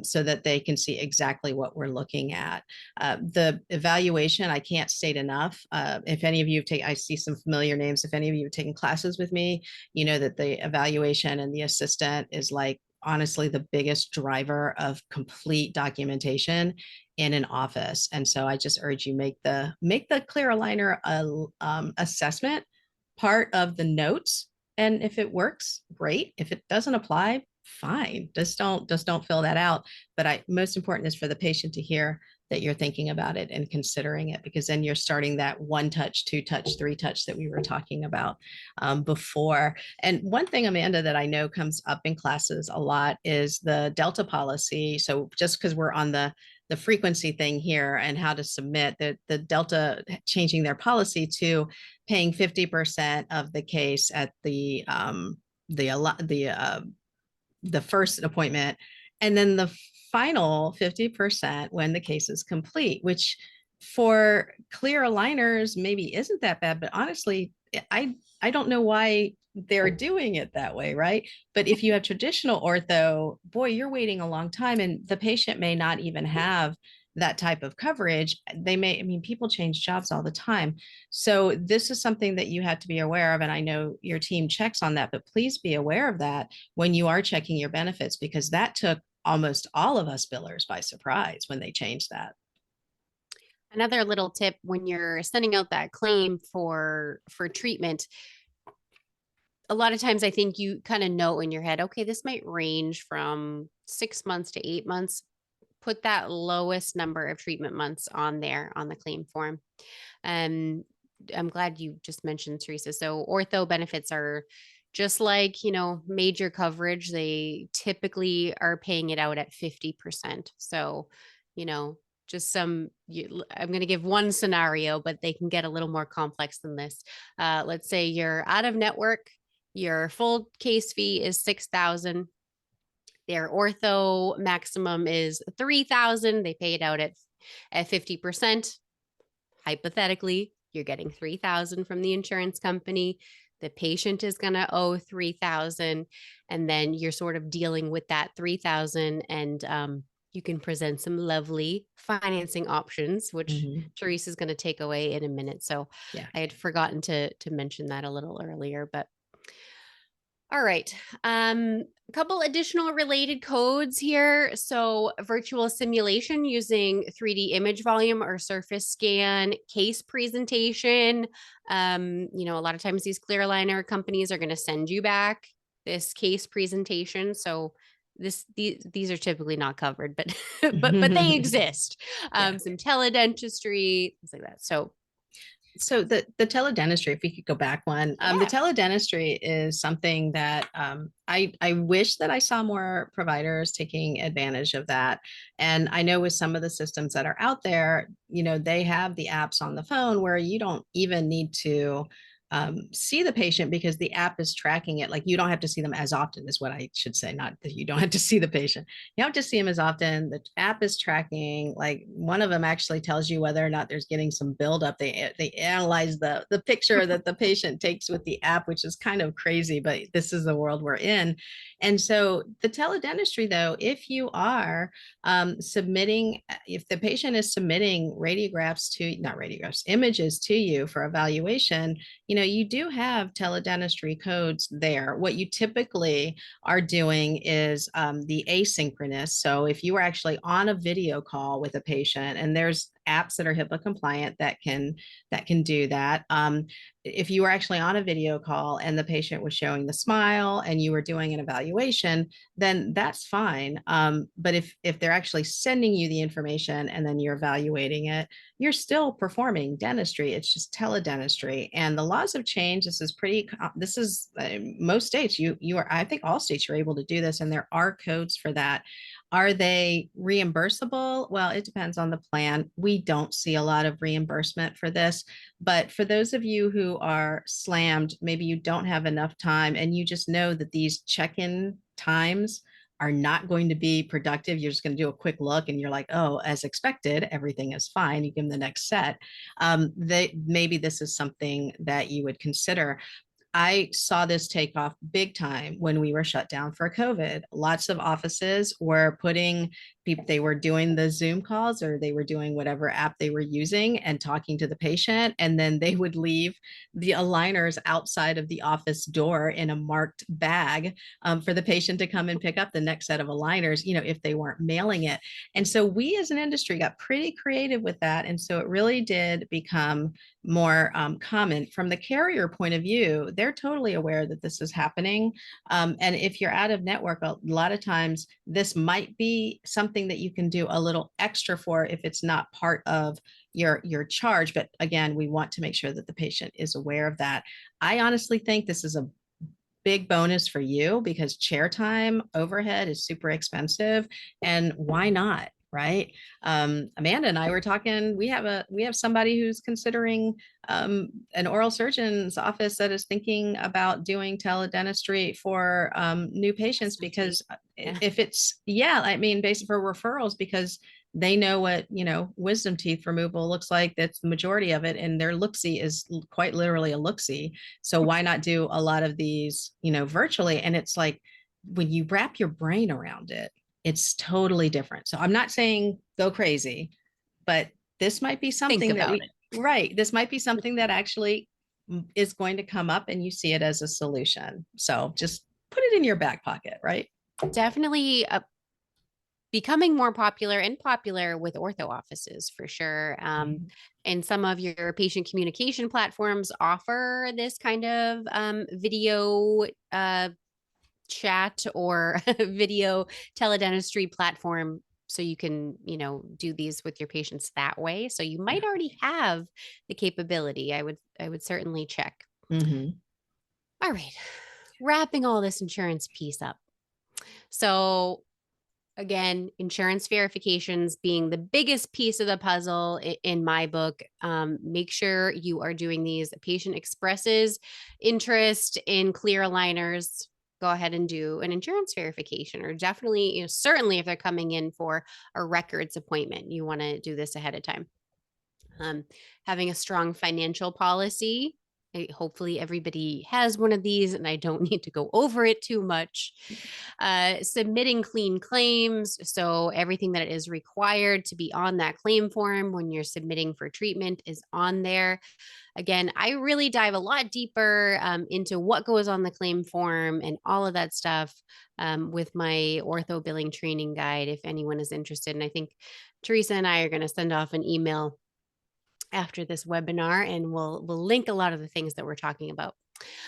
so that they can see exactly what we're looking at. The evaluation, I can't state enough. If any of you I see some familiar names. If any of you have taken classes with me, you know that the evaluation and the assistant is like, honestly, the biggest driver of complete documentation in an office. And so I just urge you, make the clear aligner assessment part of the notes. And if it works, great. If it doesn't apply, fine. Just don't fill that out. But most important is for the patient to hear that you're thinking about it and considering it, because then you're starting that 1 touch, 2 touch, 3 touch that we were talking about before. And one thing, Amanda, that I know comes up in classes a lot is the Delta policy. So just because we're on the frequency thing here and how to submit, the Delta changing their policy to paying 50% of the case at the first appointment, and then the final 50% when the case is complete, which for clear aligners maybe isn't that bad, but honestly, I don't know why they're doing it that way, right? But if you have traditional ortho, boy, you're waiting a long time, and the patient may not even have that type of coverage. People change jobs all the time. So this is something that you have to be aware of. And I know your team checks on that, but please be aware of that when you are checking your benefits, because that took almost all of us billers by surprise when they changed that. Another little tip when you're sending out that claim for treatment, a lot of times I think you kind of know in your head, okay, this might range from 6 months to 8 months. Put that lowest number of treatment months on there on the claim form. I'm glad you just mentioned, Teresa. So ortho benefits are just like, major coverage. They typically are paying it out at 50%. So, I'm going to give one scenario, but they can get a little more complex than this. Let's say you're out of network, your full case fee is $6,000. Their ortho maximum is $3,000. They pay it out at 50%. Hypothetically, you're getting $3,000 from the insurance company. The patient is going to owe $3,000, and then you're sort of dealing with that $3,000, and you can present some lovely financing options, which Teresa is going to take away in a minute. So yeah, I had forgotten to mention that a little earlier, but all right. A couple additional related codes here. So virtual simulation using 3D image volume or surface scan, case presentation. A lot of times these clear aligner companies are going to send you back this case presentation. So these are typically not covered, but but they exist. Some teledentistry, things like that. So the teledentistry, if we could go back one, the teledentistry is something that I wish that I saw more providers taking advantage of that. And I know with some of the systems that are out there, they have the apps on the phone where you don't even need to see the patient because the app is tracking it. Like you don't have to see them as often is what I should say, not that you don't have to see the patient. You don't have to see them as often. The app is tracking, like one of them actually tells you whether or not there's getting some buildup. They analyze the picture that the patient takes with the app, which is kind of crazy, but this is the world we're in. And so the teledentistry though, if you are submitting, if the patient is submitting radiographs to, not radiographs, images to you for evaluation, you do have teledentistry codes there. What you typically are doing is the asynchronous. So if you are actually on a video call with a patient, and there's apps that are HIPAA compliant that can do that. If you were actually on a video call and the patient was showing the smile and you were doing an evaluation, then that's fine. But if they're actually sending you the information and then you're evaluating it, you're still performing dentistry. It's just teledentistry. And the laws have changed. This is most states, you are, I think all states are able to do this, and there are codes for that. Are they reimbursable? Well, it depends on the plan. We don't see a lot of reimbursement for this, but for those of you who are slammed, maybe you don't have enough time and you just know that these check-in times are not going to be productive. You're just going to do a quick look and you're like, oh, as expected, everything is fine. You give them the next set. Maybe this is something that you would consider. I saw this take off big time when we were shut down for COVID. Lots of offices were putting people, they were doing the Zoom calls or they were doing whatever app they were using and talking to the patient. And then they would leave the aligners outside of the office door in a marked bag for the patient to come and pick up the next set of aligners, if they weren't mailing it. And so we as an industry got pretty creative with that. And so it really did become more common. From the carrier point of view, they're totally aware that this is happening. And if you're out of network, a lot of times this might be something that you can do a little extra for if it's not part of your charge. But again, we want to make sure that the patient is aware of that. I honestly think this is a big bonus for you because chair time overhead is super expensive. And why not? Right. Amanda and I were talking, we have somebody who's considering an oral surgeon's office that is thinking about doing teledentistry for new patients because if it's, basically for referrals, because they know what, wisdom teeth removal looks like. That's the majority of it. And their look-see is quite literally a look-see. So why not do a lot of these, virtually? And it's like, when you wrap your brain around it, it's totally different. So I'm not saying go crazy, but this might be something this might be something that actually is going to come up and you see it as a solution. So just put it in your back pocket, right? Definitely becoming more popular with ortho offices for sure. And some of your patient communication platforms offer this kind of video chat or video teledentistry platform, so you can do these with your patients that way. So you might already have the capability. I would certainly check. Mm-hmm. All right, wrapping all this insurance piece up. So again, insurance verifications being the biggest piece of the puzzle in my book. Make sure you are doing these. A patient expresses interest in clear aligners, go ahead and do an insurance verification, or definitely, certainly if they're coming in for a records appointment, you want to do this ahead of time. Having a strong financial policy. Hopefully everybody has one of these and I don't need to go over it too much. Submitting clean claims. So everything that is required to be on that claim form when you're submitting for treatment is on there. Again, I really dive a lot deeper into what goes on the claim form and all of that stuff with my ortho billing training guide, if anyone is interested. And I think Teresa and I are going to send off an email after this webinar, and we'll link a lot of the things that we're talking about.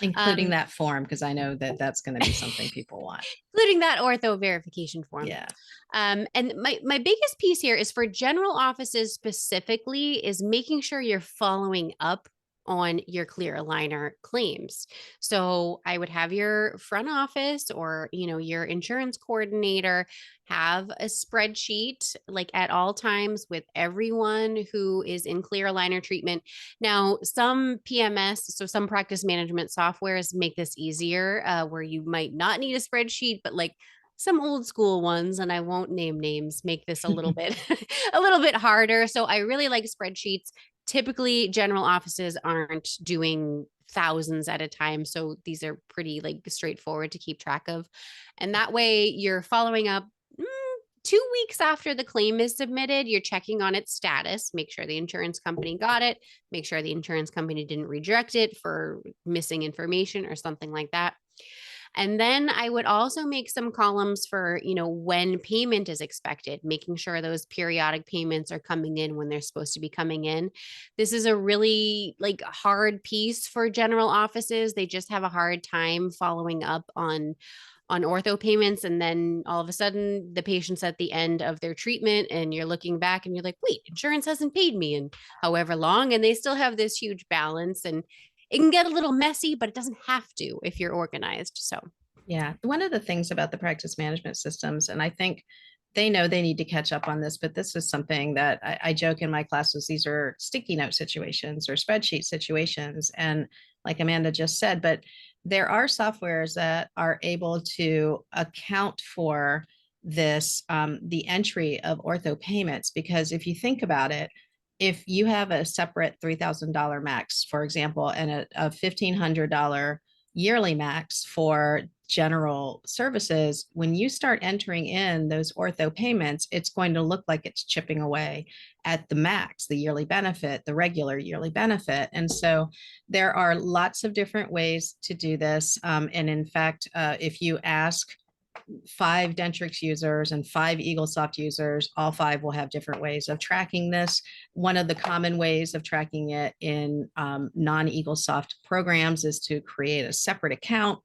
Including that form, because I know that that's going to be something people want. Including that ortho verification form. Yeah. And my biggest piece here is for general offices specifically is making sure you're following up on your clear aligner claims. So I would have your front office or, your insurance coordinator have a spreadsheet like at all times with everyone who is in clear aligner treatment. Now, some PMS, so some practice management softwares make this easier, where you might not need a spreadsheet, but like some old school ones, and I won't name names, make this a little bit a little bit harder. So I really like spreadsheets. Typically, general offices aren't doing thousands at a time, so these are pretty like straightforward to keep track of. And that way you're following up 2 weeks after the claim is submitted. You're checking on its status, make sure the insurance company got it, make sure the insurance company didn't reject it for missing information or something like that. And then I would also make some columns for, when payment is expected, making sure those periodic payments are coming in when they're supposed to be coming in. This is a really like hard piece for general offices. They just have a hard time following up on ortho payments. And then all of a sudden the patient's at the end of their treatment and you're looking back and you're like, wait, insurance hasn't paid me in however long. And they still have this huge balance, and it can get a little messy, but it doesn't have to if you're organized. So Yeah, one of the things about the practice management systems, and I think they know they need to catch up on this, but this is something that I joke in my classes, these are sticky note situations or spreadsheet situations. And like Amanda just said, but there are softwares that are able to account for this, the entry of ortho payments, because if you think about it, if you have a separate $3,000 max, for example, and a $1,500 yearly max for general services, when you start entering in those ortho payments, it's going to look like it's chipping away at the max, the yearly benefit, the regular yearly benefit. And so there are lots of different ways to do this. And in fact, if you ask 5 Dentrix users and 5 EagleSoft users, all 5 will have different ways of tracking this. One of the common ways of tracking it in non-EagleSoft programs is to create a separate account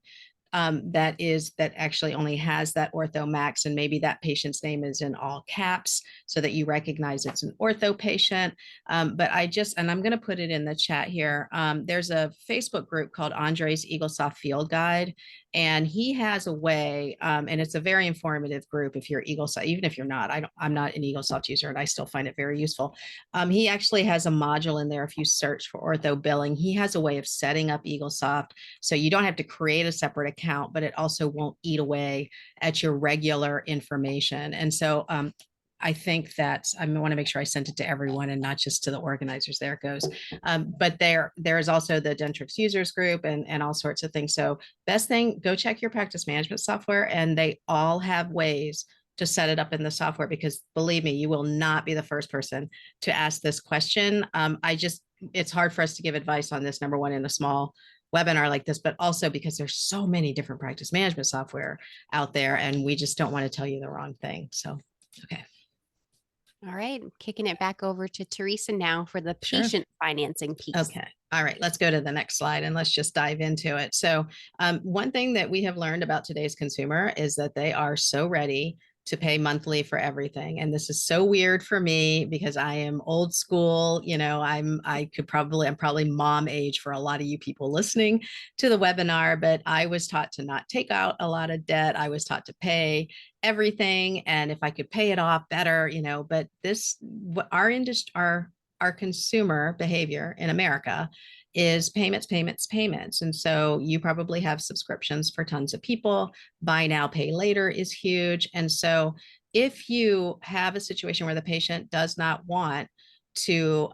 that actually only has that ortho max, and maybe that patient's name is in all caps so that you recognize it's an ortho patient. But and I'm going to put it in the chat here. There's a Facebook group called Andre's EagleSoft Field Guide, and he has a way, and it's a very informative group if you're EagleSoft, even if you're not. I'm not an EagleSoft user, and I still find it very useful. He actually has a module in there. If you search for ortho billing, he has a way of setting up EagleSoft so you don't have to create a separate account, but it also won't eat away at your regular information. And so I think that I want to make sure I sent it to everyone and not just to the organizers. There it goes. But there is also the Dentrix users group and all sorts of things. So best thing, go check your practice management software, and they all have ways to set it up in the software, because believe me, you will not be the first person to ask this question. It's hard for us to give advice on this, number one, in a small webinar like this, but also because there's so many different practice management software out there, and we just don't want to tell you the wrong thing. So, okay. all right, kicking it back over to Teresa now for the Sure. patient financing piece. Okay. All right, let's go to the next slide and let's just dive into it. So one thing that we have learned about today's consumer is that they are so ready to pay monthly for everything. And this is so weird for me because I am old school. I'm probably mom age for a lot of you people listening to the webinar, but I was taught to not take out a lot of debt. I was taught to pay everything. And if I could pay it off better, but our industry, our consumer behavior in America is payments, payments, payments. And so you probably have subscriptions for tons of people. Buy now, pay later is huge. And so if you have a situation where the patient does not want to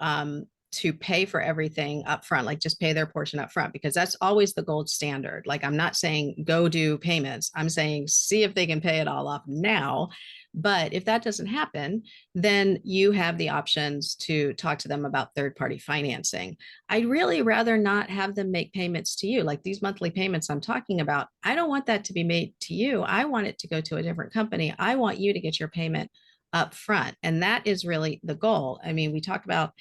pay for everything up front, like just pay their portion up front, because that's always the gold standard. Like, I'm not saying go do payments. I'm saying see if they can pay it all off now. But if that doesn't happen, then you have the options to talk to them about third-party financing. I'd really rather not have them make payments to you. Like these monthly payments I'm talking about, I don't want that to be made to you. I want it to go to a different company. I want you to get your payment up front. And that is really the goal. I mean, we talk about,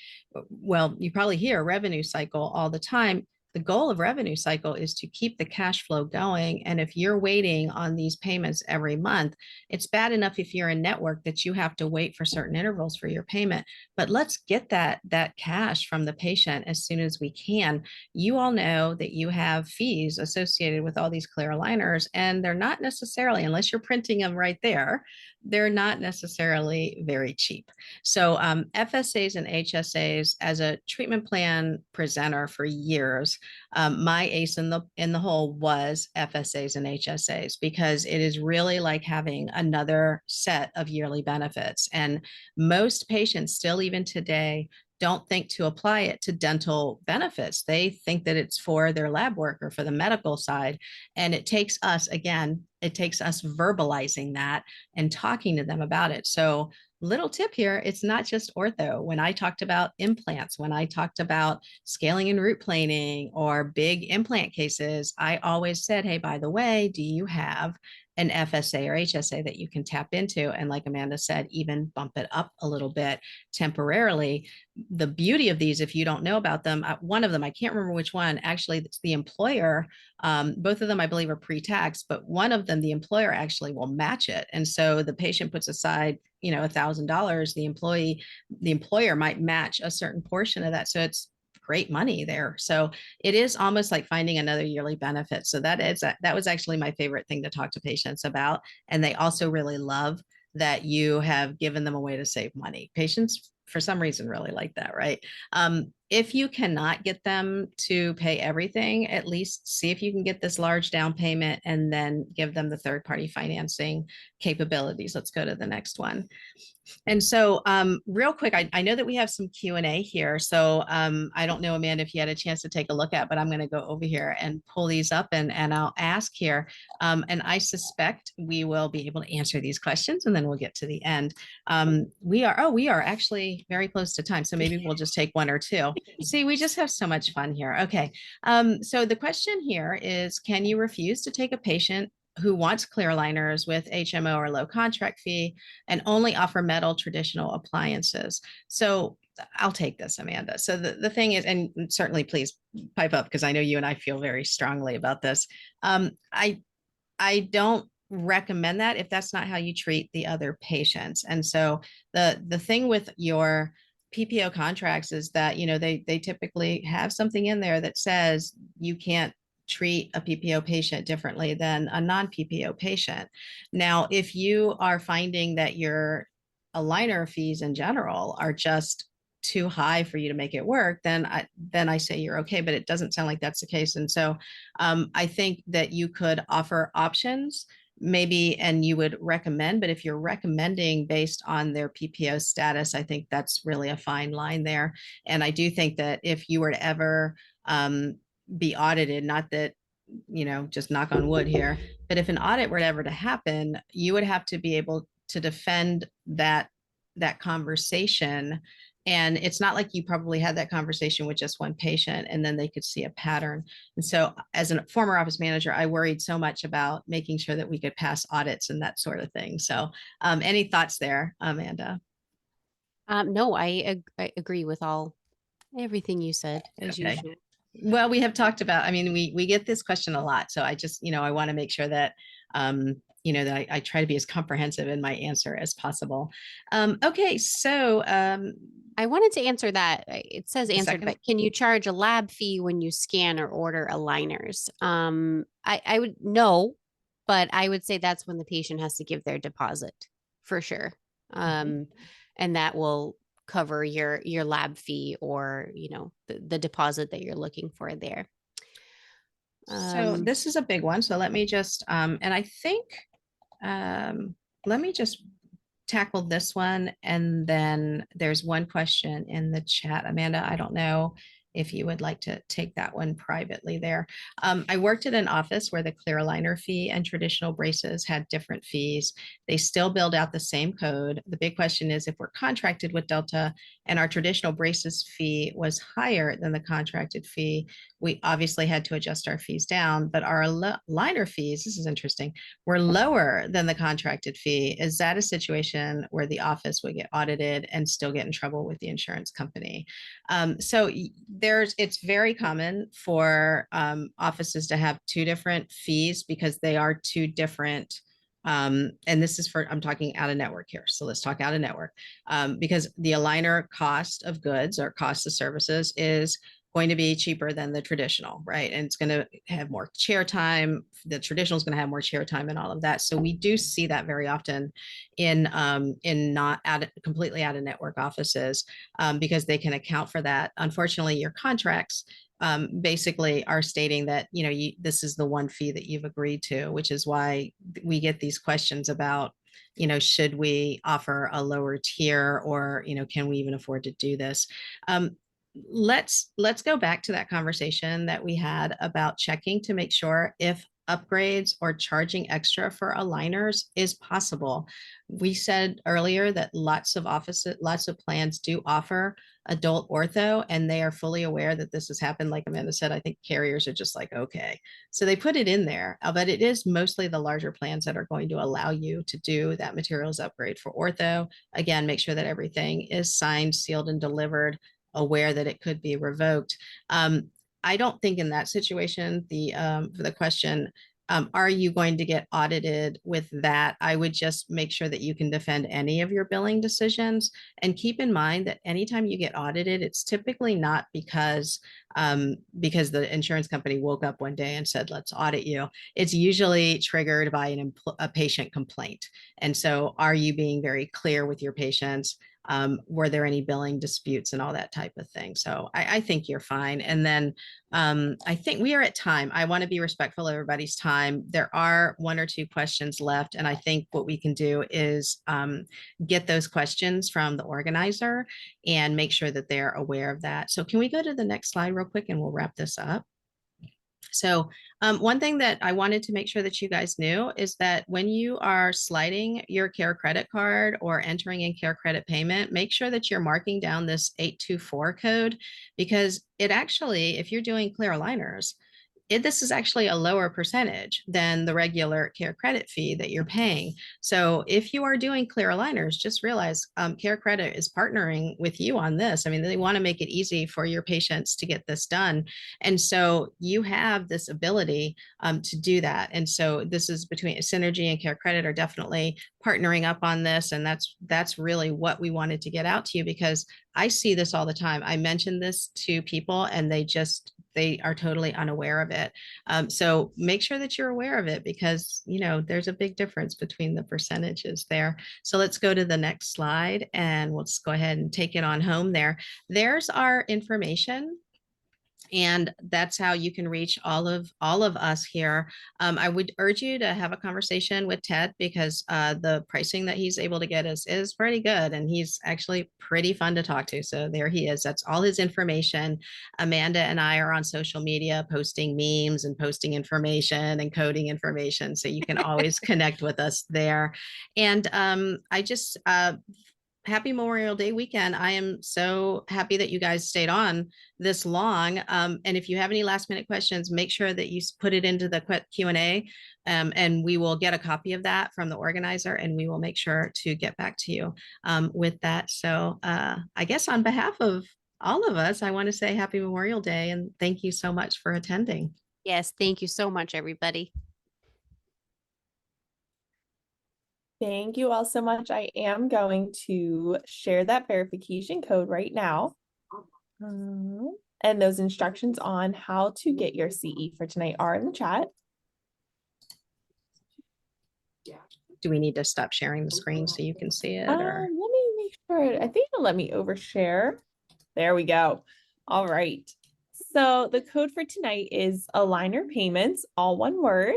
well, you probably hear revenue cycle all the time. the goal of revenue cycle is to keep the cash flow going. And if you're waiting on these payments every month, it's bad enough if you're in network that you have to wait for certain intervals for your payment. But let's get that cash from the patient as soon as we can. You all know that you have fees associated with all these clear aligners, and they're not necessarily, unless you're printing them right there, they're not necessarily very cheap. So FSAs and HSAs, as a treatment plan presenter for years, my ace in the hole was FSAs and HSAs, because it is really like having another set of yearly benefits. And most patients still, even today, don't think to apply it to dental benefits. They think that it's for their lab work or for the medical side. And it takes us, again, it takes us verbalizing that and talking to them about it. So little tip here, it's not just ortho. When I talked about implants, when I talked about scaling and root planing or big implant cases, I always said, hey, by the way, do you have an FSA or HSA that you can tap into? And like Amanda said, even bump it up a little bit temporarily. The beauty of these, if you don't know about them, one of them, I can't remember which one, actually, it's the employer. Both of them, I believe, are pre-tax, but one of them, the employer actually will match it. And so the patient puts aside, $1,000, the employer might match a certain portion of that. So it's great money there. So it is almost like finding another yearly benefit. So that was actually my favorite thing to talk to patients about. And they also really love that you have given them a way to save money. Patients, for some reason, really like that, right? If you cannot get them to pay everything, at least see if you can get this large down payment and then give them the third-party financing capabilities. Let's go to the next one. And so real quick, I know that we have some Q&A here. So I don't know, Amanda, if you had a chance to take a look at, but I'm going to go over here and pull these up and I'll ask here. And I suspect we will be able to answer these questions and then we'll get to the end. We are actually very close to time. So maybe we'll just take one or two. See, we just have so much fun here. Okay. So the question here is, can you refuse to take a patient who wants clear aligners with HMO or low contract fee and only offer metal traditional appliances? So I'll take this, Amanda. So the thing is, and certainly please pipe up because I know you and I feel very strongly about this. I don't recommend that if that's not how you treat the other patients. And so the thing with your PPO contracts is that, they typically have something in there that says you can't treat a PPO patient differently than a non-PPO patient. Now, if you are finding that your aligner fees in general are just too high for you to make it work, then I say you're okay, but it doesn't sound like that's the case. And so I think that you could offer options maybe, and you would recommend, but if you're recommending based on their PPO status, I think that's really a fine line there. And I do think that if you were to ever be audited, not that, just knock on wood here, but if an audit were ever to happen, you would have to be able to defend that conversation. And it's not like you probably had that conversation with just one patient and then they could see a pattern. And so as a former office manager, I worried so much about making sure that we could pass audits and that sort of thing. So any thoughts there, Amanda? No, I agree with everything you said, as usual. Well, we have talked about, we get this question a lot. So I just, I want to make sure that, that I try to be as comprehensive in my answer as possible. Okay. So I wanted to answer that. It says answered, but can you charge a lab fee when you scan or order aligners? I would know, but I would say that's when the patient has to give their deposit for sure. And that will cover your lab fee or, the deposit that you're looking for there. So this is a big one. So let me just, and I think, let me just tackle this one. And then there's one question in the chat. Amanda, I don't know if you would like to take that one privately there. I worked at an office where the clear aligner fee and traditional braces had different fees. They still billed out the same code. The big question is if we're contracted with Delta and our traditional braces fee was higher than the contracted fee, we obviously had to adjust our fees down, but our aligner fees, this is interesting, were lower than the contracted fee. Is that a situation where the office would get audited and still get in trouble with the insurance company? So it's very common for offices to have two different fees because they are two different. And this is for, I'm talking out of network here. So let's talk out of network, because the aligner cost of goods or cost of services is going to be cheaper than the traditional, right? And it's going to have more chair time. The traditional is going to have more chair time and all of that. So we do see that very often in not completely out of network offices, because they can account for that. Unfortunately, your contracts basically are stating that, you know, this is the one fee that you've agreed to, which is why we get these questions about, you know, should we offer a lower tier, or, you know, can we even afford to do this? Let's go back to that conversation that we had about checking to make sure if upgrades or charging extra for aligners is possible. We said earlier that lots of plans do offer adult ortho, and they are fully aware that this has happened. Like Amanda said, I think carriers are just like, okay. So they put it in there, but it is mostly the larger plans that are going to allow you to do that materials upgrade for ortho. Again, make sure that everything is signed, sealed, and delivered, aware that it could be revoked. I don't think in that situation, for the question, are you going to get audited with that? I would just make sure that you can defend any of your billing decisions, and keep in mind that anytime you get audited, it's typically not because the insurance company woke up one day and said, let's audit you. It's usually triggered by a patient complaint. And so are you being very clear with your patients? Were there any billing disputes and all that type of thing? So I think you're fine. And then I think we are at time. I want to be respectful of everybody's time. There are one or two questions left, and I think what we can do is get those questions from the organizer and make sure that they're aware of that. So can we go to the next slide real quick and we'll wrap this up? So one thing that I wanted to make sure that you guys knew is that when you are sliding your care credit card or entering in care credit payment, make sure that you're marking down this 824 code, because it actually, if you're doing clear aligners, this is actually a lower percentage than the regular care credit fee that you're paying. So if you are doing clear aligners, just realize care credit is partnering with you on this. I mean, they want to make it easy for your patients to get this done. And so you have this ability to do that. And so this is between Synergy and care credit are definitely partnering up on this. And that's really what we wanted to get out to you, because I see this all the time. I mention this to people and they are totally unaware of it. So make sure that you're aware of it, because, you know, there's a big difference between the percentages there. So let's go to the next slide and we'll just go ahead and take it on home there. There's our information. And that's how you can reach all of us here. I would urge you to have a conversation with Ted, because the pricing that he's able to get is pretty good, and he's actually pretty fun to talk to. So there he is. That's all his information. Amanda and I are on social media posting memes and posting information and coding information, so you can always connect with us there. And I just happy Memorial Day weekend. I am so happy that you guys stayed on this long. And if you have any last minute questions, make sure that you put it into the Q&A, and we will get a copy of that from the organizer, and we will make sure to get back to you with that. So I guess on behalf of all of us, I want to say happy Memorial Day and thank you so much for attending. Yes, thank you so much, everybody. Thank you all so much. I am going to share that verification code right now. And those instructions on how to get your CE for tonight are in the chat. Do we need to stop sharing the screen so you can see it? Or? Let me make sure. I think it'll let me overshare. There we go. All right. So the code for tonight is aligner payments, all one word.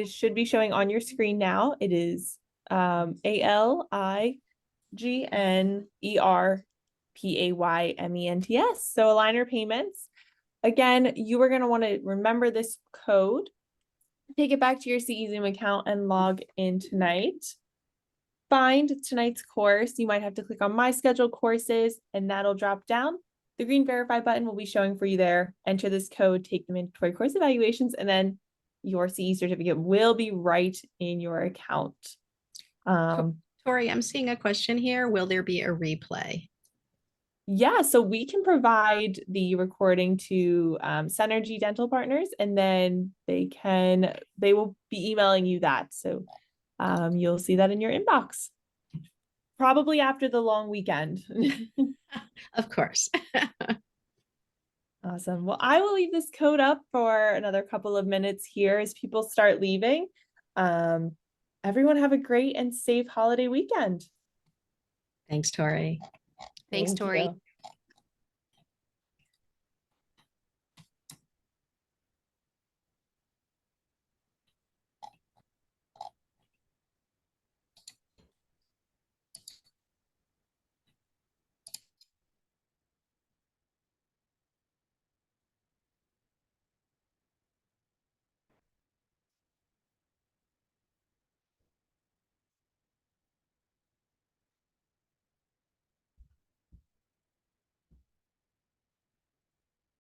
Should be showing on your screen now. It is ALIGNERPAYMENTS. So aligner payments. Again, you are going to want to remember this code, take it back to your CE Zoom account and log in tonight. Find tonight's course. You might have to click on My Scheduled Courses, and that'll drop down. The green verify button will be showing for you there. Enter this code, take the mandatory course evaluations, and then your CE certificate will be right in your account. Tori, I'm seeing a question here. Will there be a replay? Yeah, so we can provide the recording to Synergy Dental Partners, and then they will be emailing you that. So you'll see that in your inbox. Probably after the long weekend. Of course. Awesome. Well, I will leave this code up for another couple of minutes here as people start leaving. Everyone have a great and safe holiday weekend. Thanks, Tori. Thanks, Thank Tori. you.